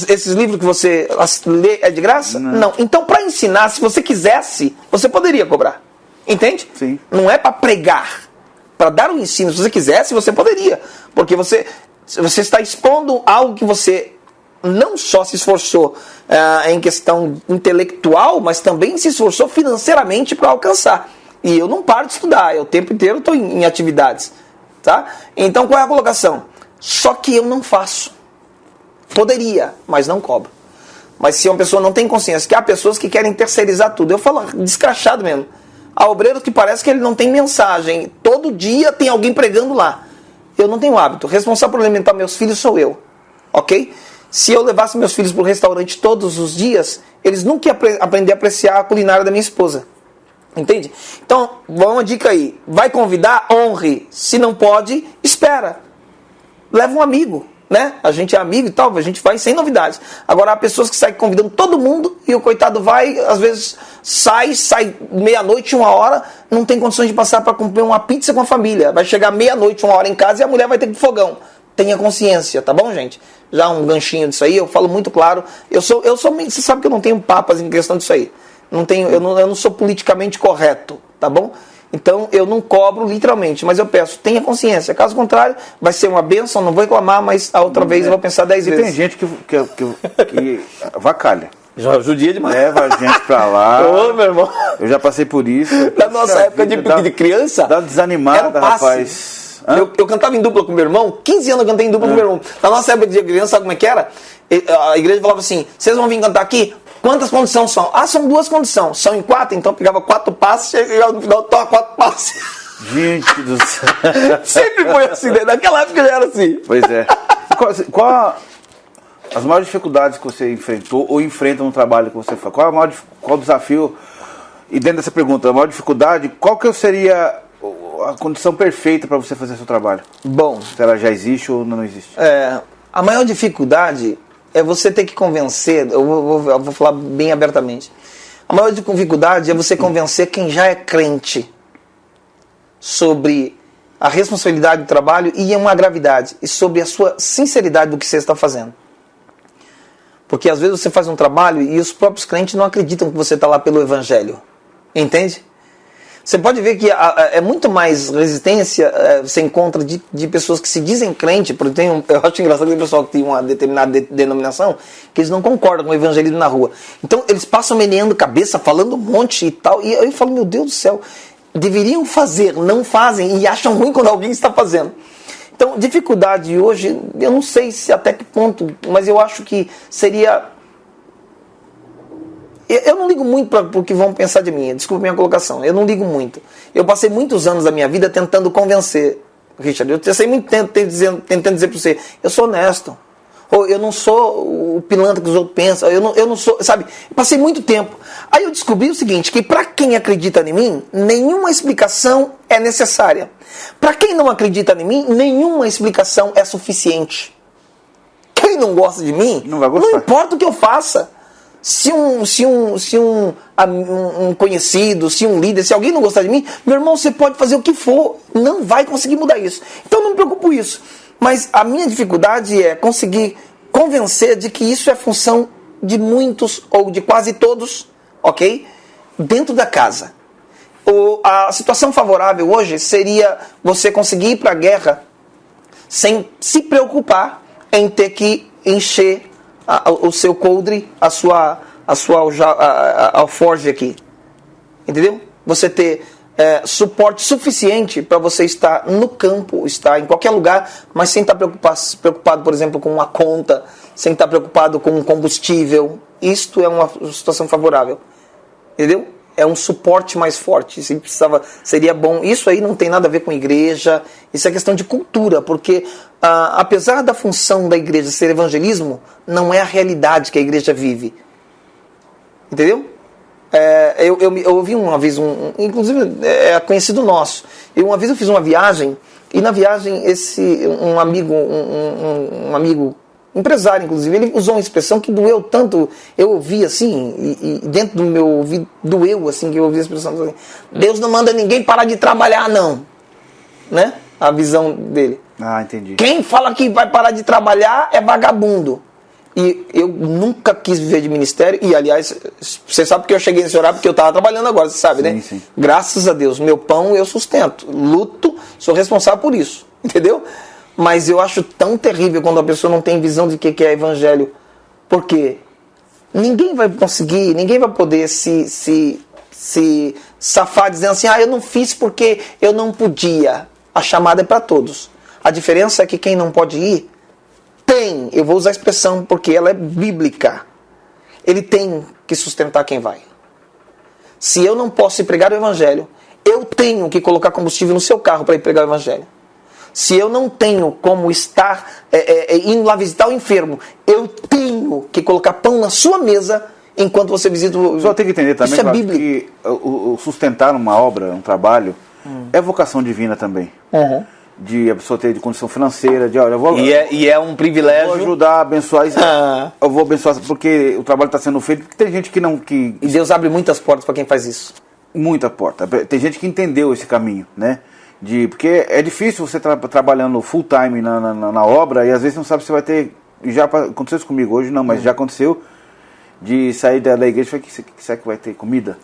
Esses livros que você lê é de graça? Não. Então, para ensinar, se você quisesse, você poderia cobrar. Entende? Sim. Não é para pregar. Para dar um ensino, se você quisesse, você poderia. Porque você está expondo algo que você não só se esforçou em questão intelectual, mas também se esforçou financeiramente para alcançar. E eu não paro de estudar, eu o tempo inteiro estou em atividades. Tá? Então, qual é a colocação? Só que eu não faço. Poderia, mas não cobro. Mas se uma pessoa não tem consciência, que há pessoas que querem terceirizar tudo, eu falo descrachado mesmo. Há obreiros que parece que ele não tem mensagem. Todo dia tem alguém pregando lá. Eu não tenho hábito. Responsável por alimentar meus filhos sou eu. Ok? Se eu levasse meus filhos para o restaurante todos os dias, eles nunca iam aprender a apreciar a culinária da minha esposa. Entende? Então, uma dica aí. Vai convidar? Honre. Se não pode, espera. Leva um amigo. Né? A gente é amigo e tal, a gente vai sem novidades. Agora há pessoas que saem convidando todo mundo e o coitado vai, às vezes sai meia-noite, 1h, não tem condições de passar para comer uma pizza com a família. Vai chegar meia-noite, 1h em casa e a mulher vai ter que ir pro fogão. Tenha consciência, tá bom, gente? Já um ganchinho disso aí, eu falo muito claro. Você sabe que eu não tenho papas em questão disso aí. Eu não sou politicamente correto, tá bom? Então, eu não cobro literalmente, mas eu peço, tenha consciência. Caso contrário, vai ser uma bênção, não vou reclamar, mas a outra vez eu vou pensar 10 vezes. E tem gente que vacalha. Já judia demais. Leva a gente pra lá. Ô, meu irmão. Eu já passei por isso. Na nossa época de criança, dá desanimada, rapaz. Eu cantava em dupla com meu irmão, 15 anos eu cantei em dupla com meu irmão. Na nossa época de criança, sabe como é que era? A igreja falava assim, vocês vão vir cantar aqui? Quantas condições são? Ah, são 2 condições. São em 4, então pegava 4 passos, chegava no final, toca 4 passos. Gente do céu. Sempre foi assim, né? Naquela época já era assim. Pois é. Qual as maiores dificuldades que você enfrentou ou enfrenta no trabalho que você faz? Qual o desafio? E dentro dessa pergunta, a maior dificuldade, qual que seria a condição perfeita para você fazer seu trabalho? Bom. Se ela já existe ou não existe? A maior dificuldade é você ter que convencer, eu vou falar bem abertamente. A maior dificuldade é você convencer quem já é crente sobre a responsabilidade do trabalho e uma gravidade, e sobre a sua sinceridade do que você está fazendo. Porque às vezes você faz um trabalho e os próprios crentes não acreditam que você está lá pelo evangelho. Entende? Você pode ver que é muito mais resistência você encontra de pessoas que se dizem crente, porque eu acho engraçado que tem pessoal que tem uma determinada denominação que eles não concordam com o evangelismo na rua. Então eles passam meneando cabeça, falando um monte e tal, e eu falo, meu Deus do céu, deveriam fazer, não fazem e acham ruim quando alguém está fazendo. Então, dificuldade hoje, eu não sei se até que ponto, mas eu acho que seria... Eu não ligo muito para o que vão pensar de mim, desculpa a minha colocação, eu não ligo muito. Eu passei muitos anos da minha vida tentando convencer, Richard, eu passei muito tempo tentando dizer para você, eu sou honesto, ou eu não sou o pilantra que os outros pensam, eu não sou, sabe, eu passei muito tempo. Aí eu descobri o seguinte, que para quem acredita em mim, nenhuma explicação é necessária. Para quem não acredita em mim, nenhuma explicação é suficiente. Quem não gosta de mim, não vai gostar. Não importa o que eu faça. Se um conhecido, se um líder, se alguém não gostar de mim, meu irmão, você pode fazer o que for, não vai conseguir mudar isso. Então não me preocupo com isso. Mas a minha dificuldade é conseguir convencer de que isso é função de muitos, ou de quase todos, ok? Dentro da casa. A situação favorável hoje seria você conseguir ir para a guerra sem se preocupar em ter que encher o seu coldre, a sua alforge aqui. Entendeu? Você ter suporte suficiente para você estar no campo, estar em qualquer lugar, mas sem estar preocupado, por exemplo, com uma conta, sem estar preocupado com um combustível. Isto é uma situação favorável. Entendeu? é um suporte mais forte. Se precisava, seria bom. Isso aí não tem nada a ver com igreja, isso é questão de cultura, porque apesar da função da igreja ser evangelismo, não é a realidade que a igreja vive. Entendeu? Eu ouvi uma vez, inclusive é conhecido nosso, uma vez eu fiz uma viagem, e na viagem um amigo empresário, inclusive, ele usou uma expressão que doeu tanto, eu ouvi assim, e dentro do meu ouvido doeu assim, que eu ouvi a expressão assim, Deus não manda ninguém parar de trabalhar não, né? A visão dele. Entendi. Quem fala que vai parar de trabalhar é vagabundo. E eu nunca quis viver de ministério, e aliás, você sabe que eu cheguei nesse horário porque eu estava trabalhando agora, você sabe, né? Sim. Graças a Deus, meu pão eu sustento, luto, sou responsável por isso, entendeu? Mas eu acho tão terrível quando a pessoa não tem visão de que é evangelho, porque ninguém vai conseguir, ninguém vai poder se safar dizendo assim, eu não fiz porque eu não podia. A chamada é para todos. A diferença é que quem não pode ir, eu vou usar a expressão porque ela é bíblica, ele tem que sustentar quem vai. Se eu não posso ir pregar o evangelho, eu tenho que colocar combustível no seu carro para ir pregar o evangelho. Se eu não tenho como estar indo lá visitar o enfermo, eu tenho que colocar pão na sua mesa enquanto você visita o... Só tem que entender também, isso é bíblico, que o sustentar uma obra, um trabalho, é vocação divina também. Uhum. De a pessoa ter de condição financeira, de olha, eu vou... E é um privilégio... Vou ajudar a abençoar isso. Eu vou abençoar porque o trabalho está sendo feito, porque tem gente que não... E Deus abre muitas portas para quem faz isso. Muita porta. Tem gente que entendeu esse caminho, né? Porque é difícil você trabalhando full time na obra e às vezes não sabe se vai ter... Já aconteceu isso comigo hoje, não, mas já aconteceu de sair da igreja e falar, será que vai ter comida?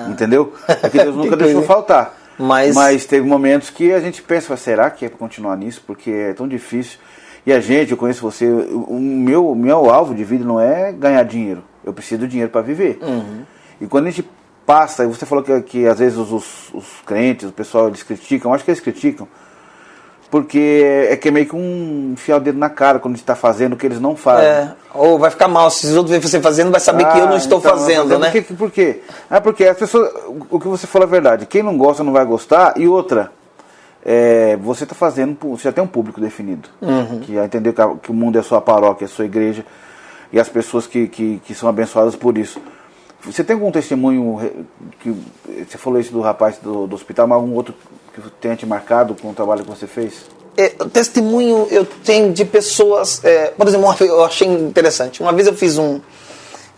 Entendeu? É que Deus nunca deixou faltar. Mas teve momentos que a gente pensa, será que é para continuar nisso? Porque é tão difícil. E eu conheço você, o meu alvo de vida não é ganhar dinheiro. Eu preciso de dinheiro para viver. Uhum. E quando a gente passa, você falou que às vezes os crentes, o pessoal, eles criticam, acho que eles criticam, porque é que é meio que enfiar o dedo na cara quando a gente está fazendo o que eles não fazem. Ou vai ficar mal, se os outros verem você fazendo, vai saber que eu não estou fazendo, né? Por quê? Porque as pessoas, o que você falou é verdade, quem não gosta não vai gostar, e outra, você está fazendo, você já tem um público definido, que já entendeu que o mundo é a sua paróquia, é a sua igreja, e as pessoas que são abençoadas por isso. Você tem algum testemunho, que você falou isso do rapaz do hospital, mas algum outro que tenha te marcado com o trabalho que você fez? Testemunho eu tenho de pessoas, por exemplo, eu achei interessante. Uma vez eu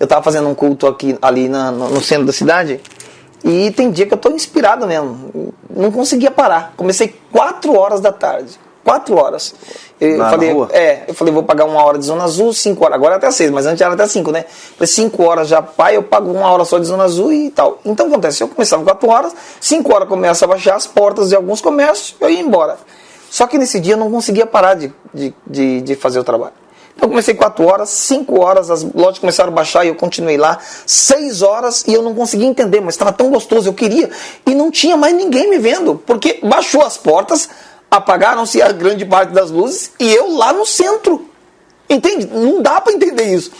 estava fazendo um culto ali no centro da cidade, e tem dia que eu estou inspirado mesmo, não conseguia parar. Comecei 4 horas da tarde, 4 horas. Eu falei, vou pagar 1 hora de Zona Azul, 5 horas, agora é até 6, mas antes era até 5, né? Falei, 5 horas já, pai, eu pago 1 hora só de Zona Azul e tal. Então acontece, eu começava 4 horas, 5 horas começa a baixar as portas de alguns comércios, eu ia embora. Só que nesse dia eu não conseguia parar de fazer o trabalho. Então eu comecei 4 horas, 5 horas, as lojas começaram a baixar e eu continuei lá, 6 horas e eu não conseguia entender, mas estava tão gostoso, eu queria, e não tinha mais ninguém me vendo, porque baixou as portas, apagaram-se a grande parte das luzes e eu lá no centro. Entende? Não dá para entender isso.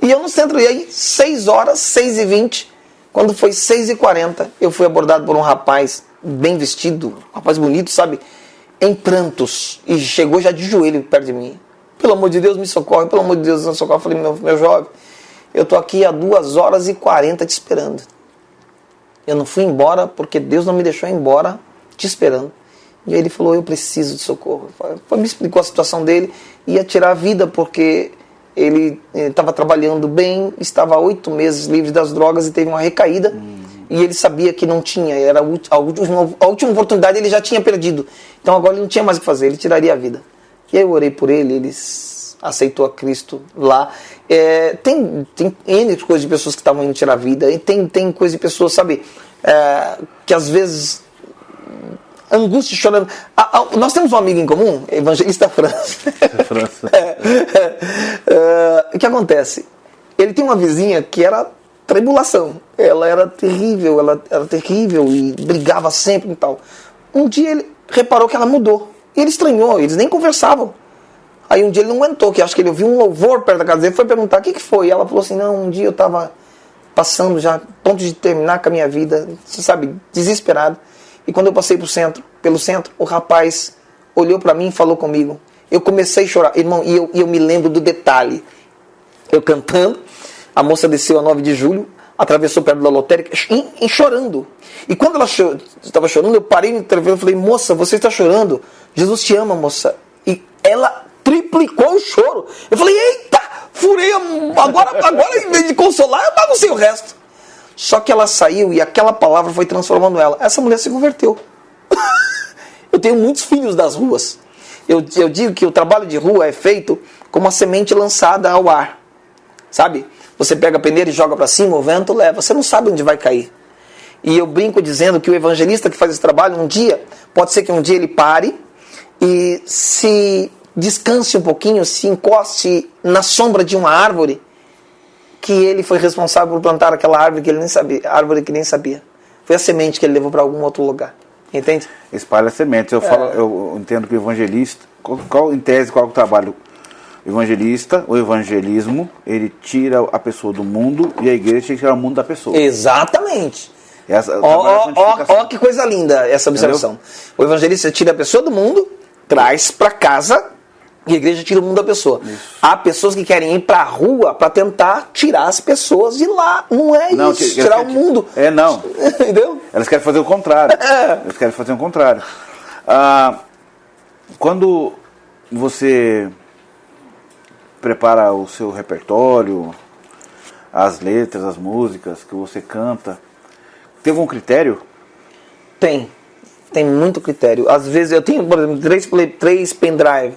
E eu no centro, e aí 6 horas, 6h20, quando foi 6h40, eu fui abordado por um rapaz bem vestido, um rapaz bonito, sabe? Em prantos. E chegou já de joelho perto de mim. Pelo amor de Deus, me socorre. Pelo amor de Deus, me socorre. Eu falei, meu jovem, eu tô aqui há 2h40 te esperando. Eu não fui embora porque Deus não me deixou ir embora te esperando. E ele falou, eu preciso de socorro. Me explicou a situação dele, ia tirar a vida porque ele estava trabalhando bem, estava há 8 meses livre das drogas e teve uma recaída. E ele sabia que não tinha, era a última oportunidade ele já tinha perdido. Então agora ele não tinha mais o que fazer, ele tiraria a vida. E aí eu orei por ele, ele aceitou a Cristo lá. Tem N coisas de pessoas que estavam indo tirar a vida, e tem coisa de pessoas, sabe, que às vezes... angústia, chorando. Nós temos um amigo em comum, evangelista França. O que acontece? Ele tem uma vizinha que era tribulação. Ela era terrível, e brigava sempre e tal. Um dia ele reparou que ela mudou. E ele estranhou, eles nem conversavam. Aí um dia ele não aguentou, que acho que ele ouviu um louvor perto da casa dele, foi perguntar o que foi. E ela falou assim, não, um dia eu estava passando já, ponto de terminar com a minha vida, você sabe, desesperado. E quando eu passei pelo centro, o rapaz olhou para mim e falou comigo. Eu comecei a chorar, irmão, e eu me lembro do detalhe. Eu cantando, a moça desceu a 9 de julho, atravessou perto da lotérica, e chorando. E quando ela estava chorando, eu parei no telefone e falei, moça, você está chorando? Jesus te ama, moça. E ela triplicou o choro. Eu falei, eita, furei, agora em vez de consolar, eu baguncei o resto. Só que ela saiu e aquela palavra foi transformando ela. Essa mulher se converteu. Eu tenho muitos filhos das ruas. Eu digo que o trabalho de rua é feito como uma semente lançada ao ar. Sabe? Você pega a peneira e joga para cima, o vento leva. Você não sabe onde vai cair. E eu brinco dizendo que o evangelista que faz esse trabalho, pode ser que um dia ele pare e se descanse um pouquinho, se encoste na sombra de uma árvore, que ele foi responsável por plantar aquela árvore que ele nem sabia, Foi a semente que ele levou para algum outro lugar. Entende? Espalha sementes. Eu entendo que o evangelista, em tese, qual é o trabalho? O evangelista, o evangelismo, ele tira a pessoa do mundo e a igreja tem que tirar o mundo da pessoa. Exatamente. Ó que coisa linda essa observação. Entendeu? O evangelista tira a pessoa do mundo, traz para casa e a igreja tira o mundo da pessoa. Isso. Há pessoas que querem ir para a rua para tentar tirar as pessoas de lá. Não é isso, tirar o mundo. Não. Entendeu? Elas querem fazer o contrário. Elas querem fazer o contrário. Quando você prepara o seu repertório, as letras, as músicas que você canta, tem algum critério? Tem muito critério. Às vezes eu tenho, por exemplo, 3 pendrive.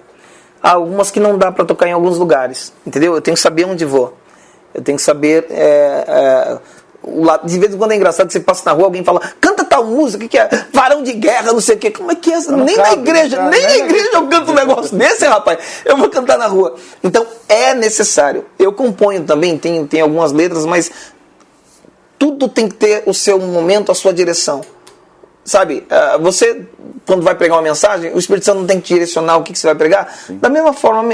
Há algumas que não dá para tocar em alguns lugares, entendeu? Eu tenho que saber onde vou. Eu tenho que saber de vez em quando é engraçado que você passa na rua, alguém fala, canta tal música que é varão de guerra, não sei o quê. Como é que é? Nem na igreja eu canto um negócio desse, rapaz. Eu vou cantar na rua. Então é necessário. Eu componho também, tem algumas letras, mas tudo tem que ter o seu momento, a sua direção. Sabe, você, quando vai pregar uma mensagem, o Espírito Santo não tem que te direcionar o que você vai pregar. Sim. Da mesma forma,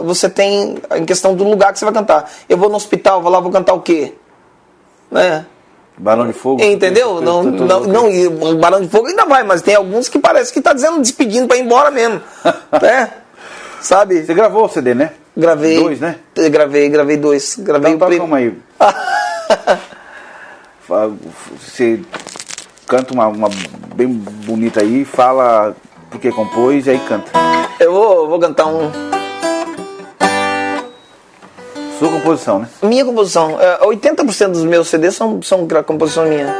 você tem em questão do lugar que você vai cantar. Eu vou no hospital, vou lá, vou cantar o quê? Balão de fogo. Entendeu? Não, o balão de fogo ainda vai, mas tem alguns que parece que está despedindo para ir embora mesmo. Sabe? Você gravou o CD, né? Gravei. 2, né? Gravei 2. Gravei então, calma aí. Você canta uma bem bonita aí, fala do que compôs e aí canta. Eu vou cantar um... Sua composição, né? Minha composição. 80% dos meus CDs são composição minha.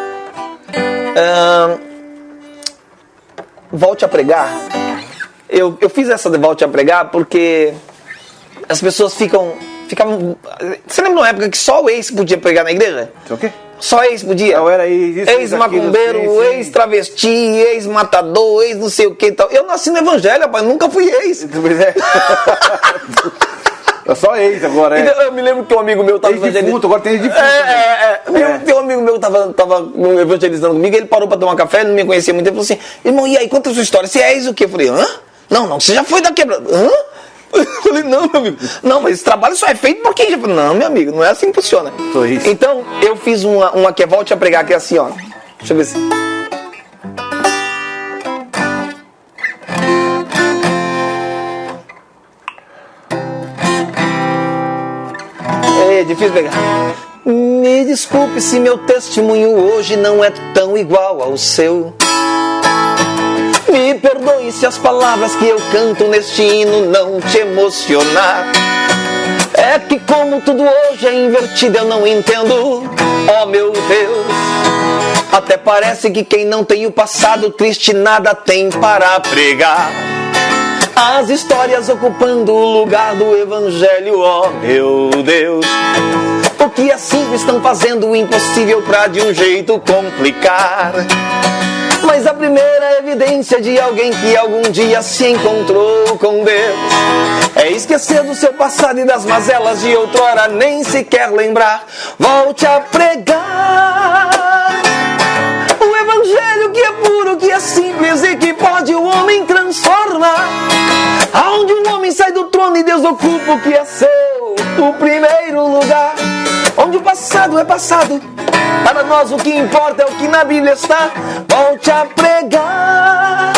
Volte a Pregar. Eu fiz essa de Volte a Pregar porque as pessoas ficavam... Você lembra uma época que só o ex podia pregar na igreja? O quê? Só ex podia. Eu era ex-macumbeiro, ex-travesti, ex-matador, ex não sei o que e tal. Eu nasci no evangelho, rapaz, nunca fui ex. É só ex agora, Eu me lembro que um amigo meu estava evangelizando. Agora tem defunto. Tem um amigo meu que estava evangelizando comigo, ele parou para tomar café, não me conhecia muito, ele falou assim, irmão, e aí, conta a sua história, você é ex o quê? Eu falei, hã? Não, você já foi da quebrada. Hã? Eu falei, não, meu amigo. Não, mas esse trabalho só é feito por quem já falou, não, meu amigo, não é assim que funciona. Então, eu fiz uma que é Volte a Pregar, que é assim, ó. Deixa eu ver se... É difícil pegar. Me desculpe se meu testemunho hoje não é tão igual ao seu. Me perdoe se as palavras que eu canto neste hino não te emocionar. É que como tudo hoje é invertido eu não entendo, oh meu Deus. Até parece que quem não tem o passado triste nada tem para pregar. As histórias ocupando o lugar do evangelho, oh meu Deus. O que é simples estão fazendo o impossível pra de um jeito complicar. Mas a primeira evidência de alguém que algum dia se encontrou com Deus é esquecer do seu passado e das mazelas de outrora nem sequer lembrar. Volte a pregar o evangelho que é puro, que é simples e que pode o homem transformar. Aonde um homem sai do trono e Deus ocupa o que é seu, o primeiro lugar. Onde onde o passado é passado. Para nós o que importa é o que na Bíblia está. Volte a pregar.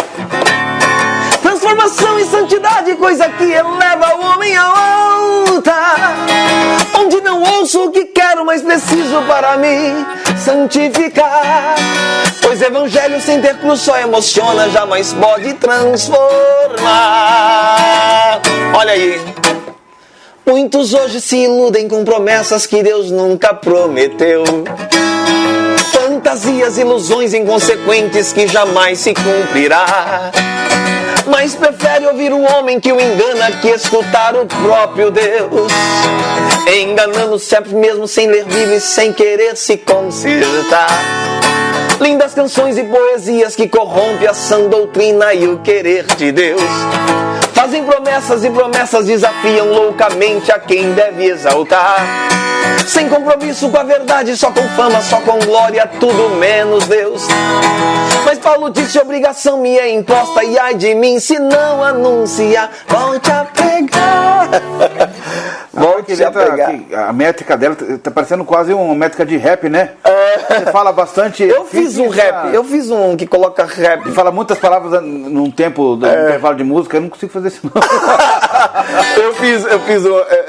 Transformação e santidade, coisa que eleva o homem ao altar. Onde não ouço o que quero, mas preciso para me santificar. Pois evangelho sem ter cruz só emociona, jamais pode transformar. Olha aí. Muitos hoje se iludem com promessas que Deus nunca prometeu. Fantasias, ilusões inconsequentes que jamais se cumprirá. Mas prefere ouvir o homem que o engana que escutar o próprio Deus. Enganando-se a si mesmo sem ler Bíblia e sem querer se consertar. Lindas canções e poesias que corrompem a sã doutrina e o querer de Deus. Fazem promessas e promessas desafiam loucamente a quem deve exaltar. Sem compromisso com a verdade, só com fama, só com glória, tudo menos Deus. Mas Paulo disse: obrigação me é imposta, e ai de mim se não anunciar. Volte a pregar. Volte a pregar. A métrica dela tá parecendo quase uma métrica de rap, né? Você fala bastante. Eu fiz um rap, eu fiz um que coloca rap. Fala muitas palavras num tempo do intervalo de música, eu não consigo fazer isso não.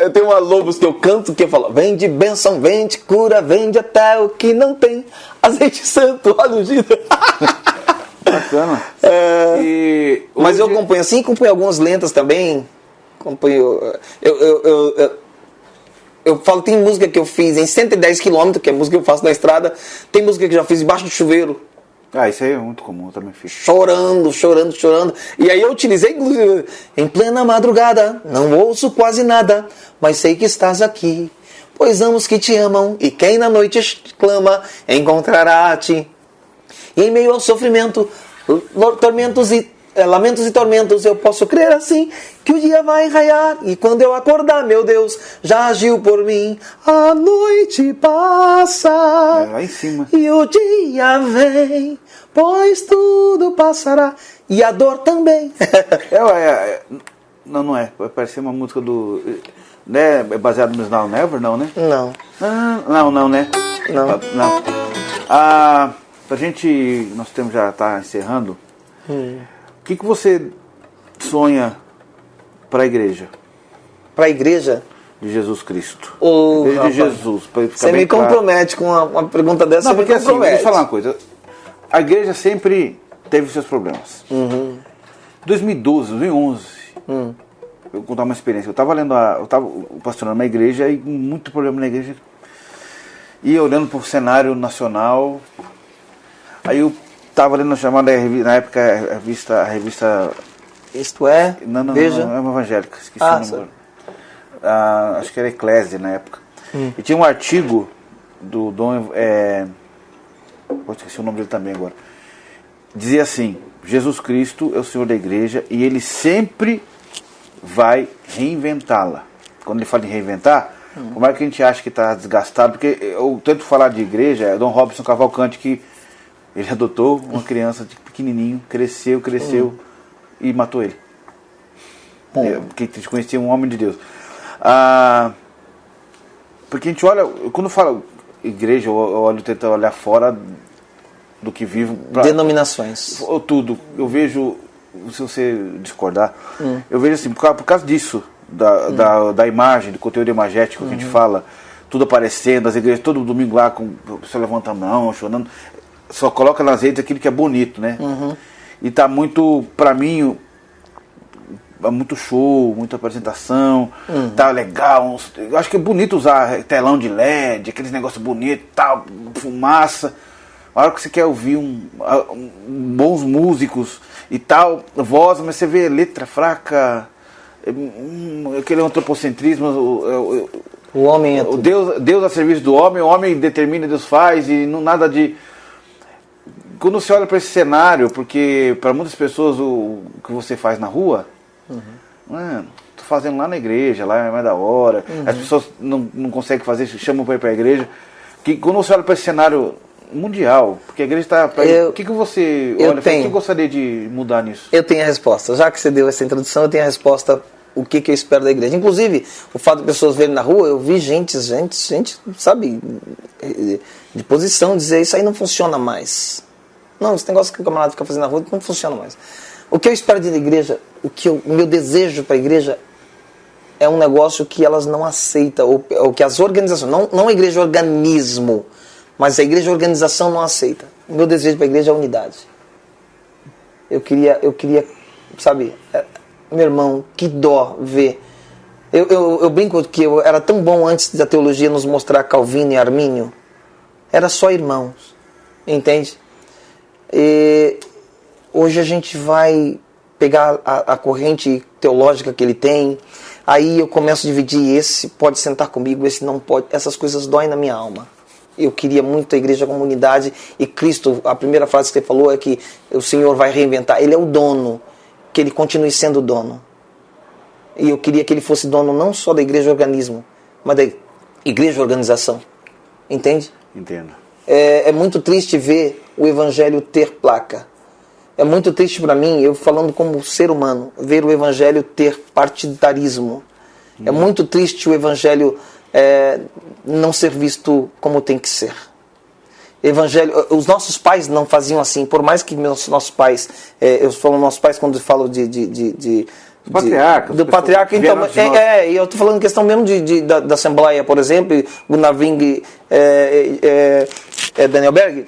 Eu tenho uma Lobos que eu canto que eu falo: vende bênção, vende cura, vende até o que não tem. Azeite santo, óleo ungido. Bacana. Mas eu acompanho assim, acompanho algumas lentas também. Acompanho. Eu falo, tem música que eu fiz em 110 km, que é música que eu faço na estrada. Tem música que eu já fiz debaixo do chuveiro. Isso aí é muito comum, eu também fiz. Chorando. E aí eu utilizei, inclusive, em plena madrugada, não ouço quase nada, mas sei que estás aqui. Pois amos que te amam, e quem na noite clama, encontrará-te. E em meio ao sofrimento, lamentos e tormentos, eu posso crer assim, que o dia vai raiar, e quando eu acordar, meu Deus, já agiu por mim. A noite passa, lá em cima. E o dia vem, pois tudo passará, e a dor também. Não é, vai parecer uma música do... Né? É baseado no Now Never, não, né? Não. Não, né? Não. Pra gente, nosso tempo já tá encerrando. O que você sonha para a igreja? Para a igreja? De Jesus Cristo. Igreja de Jesus. Você me compromete com uma pergunta dessa. Não, porque assim, deixa eu falar uma coisa. A igreja sempre teve seus problemas. 2012, 2011, eu vou contar uma experiência. Eu estava pastorando uma igreja e muito problema na igreja. E olhando para o cenário nacional, aí eu estava lendo a chamada, na época, a revista Isto É? Veja. Não, é uma evangélica, esqueci o nome. Acho que era Eclésia na época. E tinha um artigo do Dom... esqueci o nome dele também agora. Dizia assim: Jesus Cristo é o Senhor da igreja e Ele sempre vai reinventá-la. Quando ele fala em reinventar, como é que a gente acha que está desgastado? Porque eu tento falar de igreja, é Dom Robson Cavalcante, que ele adotou uma criança de pequenininho, cresceu e matou ele. Porque a gente conhecia um homem de Deus. Porque a gente olha, quando fala igreja, eu tento olhar fora do que vivo. Denominações. Ou tudo. Eu vejo, se você discordar, eu vejo assim, por causa disso, da imagem, do conteúdo imagético que a gente fala, tudo aparecendo, as igrejas todo domingo lá, com o pessoal levanta a mão, chorando, só coloca nas redes aquilo que é bonito, né? E tá muito, pra mim, muito show, muita apresentação, tá legal. Eu acho que é bonito usar telão de LED, aqueles negócios bonitos, tal, fumaça. A hora que você quer ouvir bons músicos e tal, voz, mas você vê letra fraca, aquele antropocentrismo, o homem é o Deus a serviço do homem, o homem determina, Deus faz, e não nada de... Quando você olha para esse cenário, porque para muitas pessoas o que você faz na rua, tô fazendo lá na igreja, lá é mais da hora, as pessoas não conseguem fazer, chamam para ir para a igreja, que quando você olha para esse cenário mundial, porque a igreja está... O que você olha, o que eu gostaria de mudar nisso? Eu tenho a resposta. Já que você deu essa introdução, eu tenho a resposta o que eu espero da igreja. Inclusive, o fato de pessoas verem na rua, eu vi gente, sabe, de posição, dizer isso aí não funciona mais. Não, esse negócio que o camarada fica fazendo na rua não funciona mais. O que eu espero da igreja, o meu desejo para a igreja é um negócio que elas não aceitam, ou que as organizações, não a igreja organismo, mas a igreja organização não aceita. O meu desejo para a igreja é a unidade. Eu queria, sabe, meu irmão, que dó ver. Eu brinco que eu era tão bom antes da teologia nos mostrar Calvino e Armínio. Era só irmãos, entende? E hoje a gente vai pegar a corrente teológica que ele tem, aí eu começo a dividir, esse pode sentar comigo, esse não pode. Essas coisas doem na minha alma. Eu queria muito a igreja como unidade, e Cristo, a primeira frase que ele falou é que o Senhor vai reinventar. Ele é o dono, que ele continue sendo dono. E eu queria que ele fosse dono não só da igreja organismo, mas da igreja organização. Entende? Entendo. É muito triste ver o evangelho ter placa. É muito triste para mim, eu falando como ser humano, ver o evangelho ter partidarismo. É muito triste o evangelho não ser visto como tem que ser. Evangelho, os nossos pais não faziam assim, por mais que nossos pais, eu falo nossos pais quando eu falo patriarca. Do patriarca, então, e eu estou falando em questão mesmo da Assembleia, por exemplo, Gunnar Ving, Daniel Berg.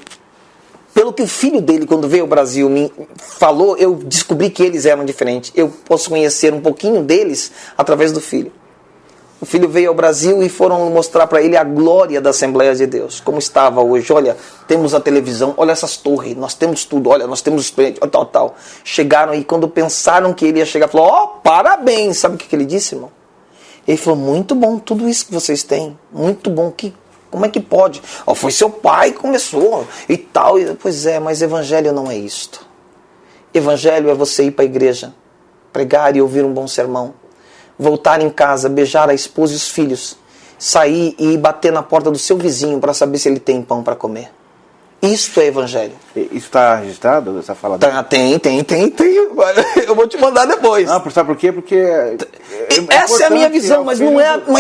Pelo que o filho dele, quando veio ao Brasil, me falou, eu descobri que eles eram diferentes. Eu posso conhecer um pouquinho deles através do filho. O filho veio ao Brasil e foram mostrar para ele a glória da Assembleia de Deus. Como estava hoje. Olha, temos a televisão, olha essas torres, nós temos tudo, olha, nós temos experiência, tal. Chegaram e quando pensaram que ele ia chegar, falou, parabéns. Sabe o que ele disse, irmão? Ele falou, muito bom tudo isso que vocês têm. Muito bom, como é que pode? Foi seu pai que começou e tal. Pois é, mas evangelho não é isto. Evangelho é você ir para a igreja, pregar e ouvir um bom sermão, voltar em casa, beijar a esposa e os filhos, sair e ir bater na porta do seu vizinho para saber se ele tem pão para comer. Isso é evangelho. Isso está registrado, essa fala? Tem. Eu vou te mandar depois. Sabe por quê? Porque essa é a minha visão, mas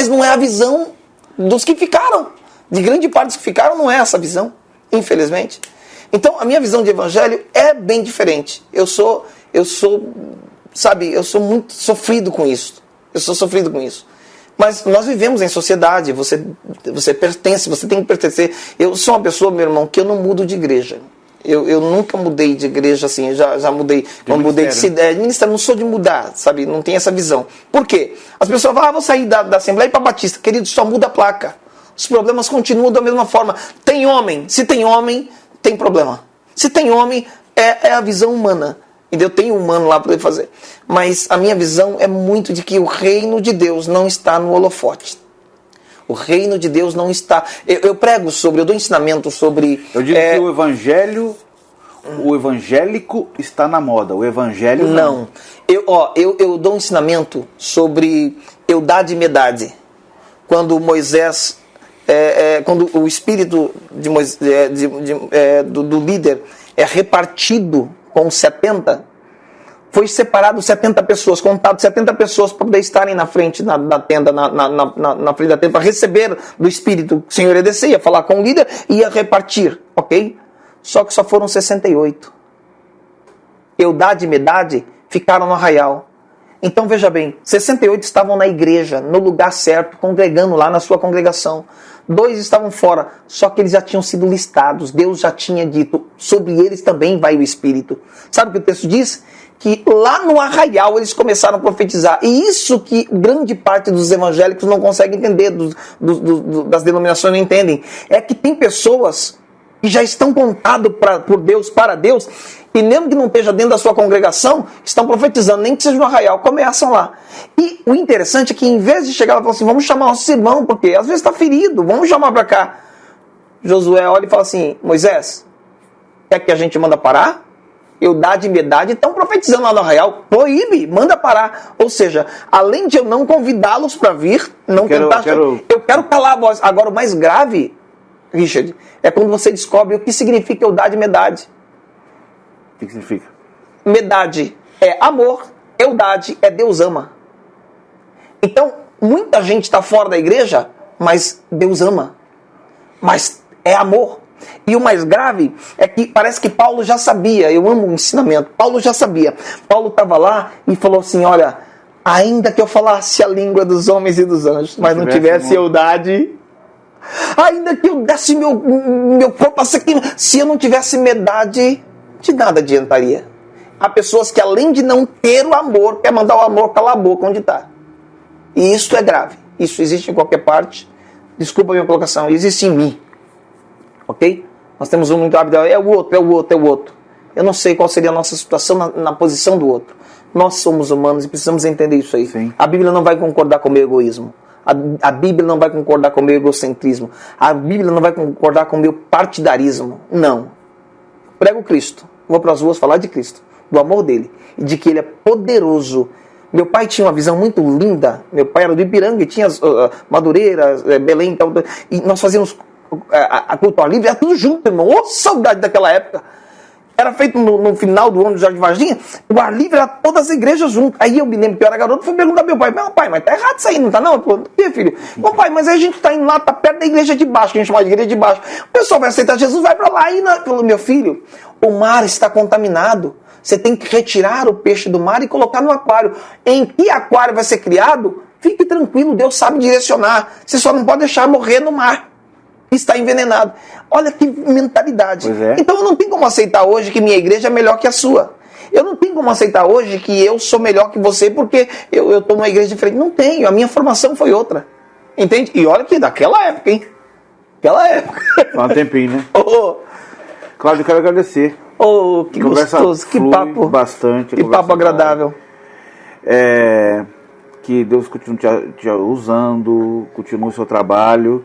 não é a visão dos que ficaram. De grande parte dos que ficaram não é essa visão, infelizmente. Então, a minha visão de evangelho é bem diferente. Eu sou muito sofrido com isso. Mas nós vivemos em sociedade, você pertence, você tem que pertencer. Eu sou uma pessoa, meu irmão, que eu não mudo de igreja. Eu nunca mudei de igreja assim, já mudei. Quando mudei de cidade, ministério, não sou de mudar, sabe? Não tem essa visão. Por quê? As pessoas falam, vou sair da Assembleia e ir para Batista. Querido, só muda a placa. Os problemas continuam da mesma forma. Tem homem, se tem homem, tem problema. Se tem homem, é a visão humana. E eu tenho um humano lá para ele fazer. Mas a minha visão é muito de que o reino de Deus não está no holofote. O reino de Deus não está... Eu prego sobre, eu dou ensinamento sobre... Eu digo que o evangélico está na moda, o evangelho não. Eu dou um ensinamento sobre eudade e medade. Quando Moisés... quando o espírito do líder é repartido com 70, foi separado 70 pessoas, contado 70 pessoas para poder estarem na frente da tenda, na frente da tenda, para receber do espírito. O Senhor ia descer, ia falar com o líder e ia repartir, ok? Só que só foram 68. Eudade e medade ficaram no arraial. Então veja bem, 68 estavam na igreja, no lugar certo, congregando lá na sua congregação. 2 estavam fora, só que eles já tinham sido listados. Deus já tinha dito, sobre eles também vai o Espírito. Sabe o que o texto diz? Que lá no arraial eles começaram a profetizar. E isso que grande parte dos evangélicos não consegue entender, das denominações não entendem. É que tem pessoas que já estão contados por Deus, para Deus, e mesmo que não esteja dentro da sua congregação, estão profetizando, nem que seja no arraial, começam lá. E o interessante é que em vez de chegar lá e falar assim, vamos chamar nossos irmãos, porque às vezes está ferido, vamos chamar para cá. Josué olha e fala assim, Moisés, quer que a gente manda parar? Eudade e medade estão profetizando lá no arraial, proíbe, manda parar. Ou seja, além de eu não convidá-los para vir, eu quero calar a voz. Agora o mais grave, Richard, é quando você descobre o que significa eudade e medade. O que significa? Medade é amor, eudade é Deus ama. Então, muita gente está fora da igreja, mas Deus ama. Mas é amor. E o mais grave é que parece que Paulo já sabia. Eu amo o ensinamento. Paulo já sabia. Paulo estava lá e falou assim, olha, ainda que eu falasse a língua dos homens e dos anjos, mas não tivesse eudade, ainda que eu desse meu corpo a ser queimado, se eu não tivesse medade, de nada adiantaria. Há pessoas que, além de não ter o amor, quer mandar o amor calar a boca onde está. E isso é grave. Isso existe em qualquer parte. Desculpa a minha colocação. Existe em mim. Ok? Nós temos um muito hábito. É o outro, é o outro, é o outro. Eu não sei qual seria a nossa situação na posição do outro. Nós somos humanos e precisamos entender isso aí. Sim. A Bíblia não vai concordar com o meu egoísmo. A Bíblia não vai concordar com o meu egocentrismo. A Bíblia não vai concordar com o meu partidarismo. Não. Prego Cristo. Vou para as ruas falar de Cristo. Do amor dele. E de que ele é poderoso. Meu pai tinha uma visão muito linda. Meu pai era do Ipiranga e tinha Madureira, Belém. E nós fazíamos a culto ao livre. Era tudo junto, irmão. Ô, saudade daquela época. Era feito no final do ano do Jardim Varginha. O ar livre era todas as igrejas juntas. Aí eu me lembro que eu era garoto. Fui perguntar ao meu pai. Meu pai, mas tá errado isso aí, não tá não? Por quê, filho? Meu pai, mas aí a gente tá indo lá, tá perto da igreja de baixo, que a gente chama de igreja de baixo. O pessoal vai aceitar Jesus, vai pra lá. E falou, meu filho, o mar está contaminado. Você tem que retirar o peixe do mar e colocar no aquário. Em que aquário vai ser criado? Fique tranquilo, Deus sabe direcionar. Você só não pode deixar morrer no mar. Está envenenado. Olha que mentalidade. Então eu não tenho como aceitar hoje que minha igreja é melhor que a sua. Eu não tenho como aceitar hoje que eu sou melhor que você porque eu estou numa igreja diferente. Não tenho. A minha formação foi outra. Entende? E olha que daquela época, hein? Aquela época. Há um tempinho, né? Oh. Cláudio, eu quero agradecer. Oh, que gostoso, que papo. Bastante. Que papo agradável. Que Deus continue te usando, continue o seu trabalho,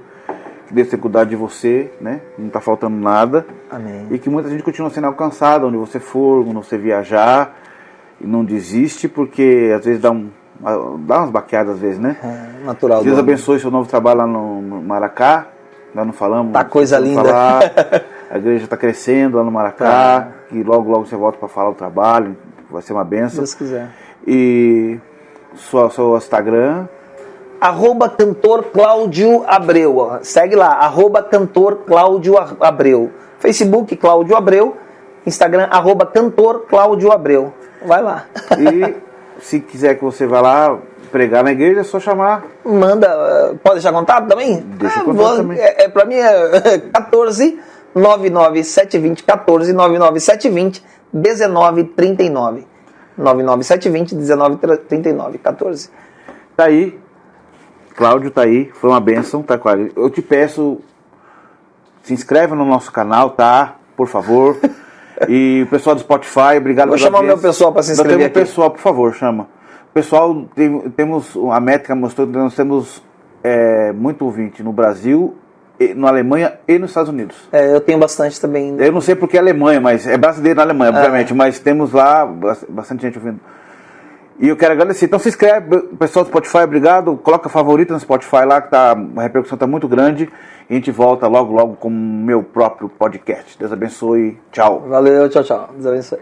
que Deus tenha cuidado de você, né? Não está faltando nada. Amém. E que muita gente continue sendo alcançada onde você for, onde você viajar, e não desiste, porque às vezes dá umas baqueadas, às vezes, né? Natural. Deus abençoe seu novo trabalho lá no Maracá. Nós não falamos. Tá coisa linda. A igreja está crescendo lá no Maracá. E logo, logo você volta para falar o trabalho. Vai ser uma benção. Se Deus quiser. E seu Instagram. @cantor Cláudio Abreu. Segue lá. @cantor Cláudio Abreu. Facebook Cláudio Abreu. Instagram @cantor Cláudio Abreu. Vai lá. E se quiser que você vá lá pregar na igreja, é só chamar. Manda. Pode deixar contato também? Deixa contato também. Pra mim é 14 99720 14 99720 1939. 99720 1939. 14. Tá aí. Cláudio tá aí. Foi uma bênção, tá, Cláudio? Eu te peço, se inscreve no nosso canal, tá? Por favor. E o pessoal do Spotify, obrigado. Vou chamar o meu pessoal para se inscrever aqui. Pessoal, por favor, chama. Pessoal, temos a métrica mostrou que nós temos muito ouvinte no Brasil, na Alemanha e nos Estados Unidos. Eu tenho bastante também. Eu não sei porque é Alemanha, mas é brasileiro na Alemanha, obviamente, mas temos lá bastante gente ouvindo. E eu quero agradecer. Então se inscreve, pessoal do Spotify, obrigado. Coloca favorito no Spotify lá, que a repercussão está muito grande. E a gente volta logo, logo com o meu próprio podcast. Deus abençoe. Tchau. Valeu, tchau, tchau. Deus abençoe.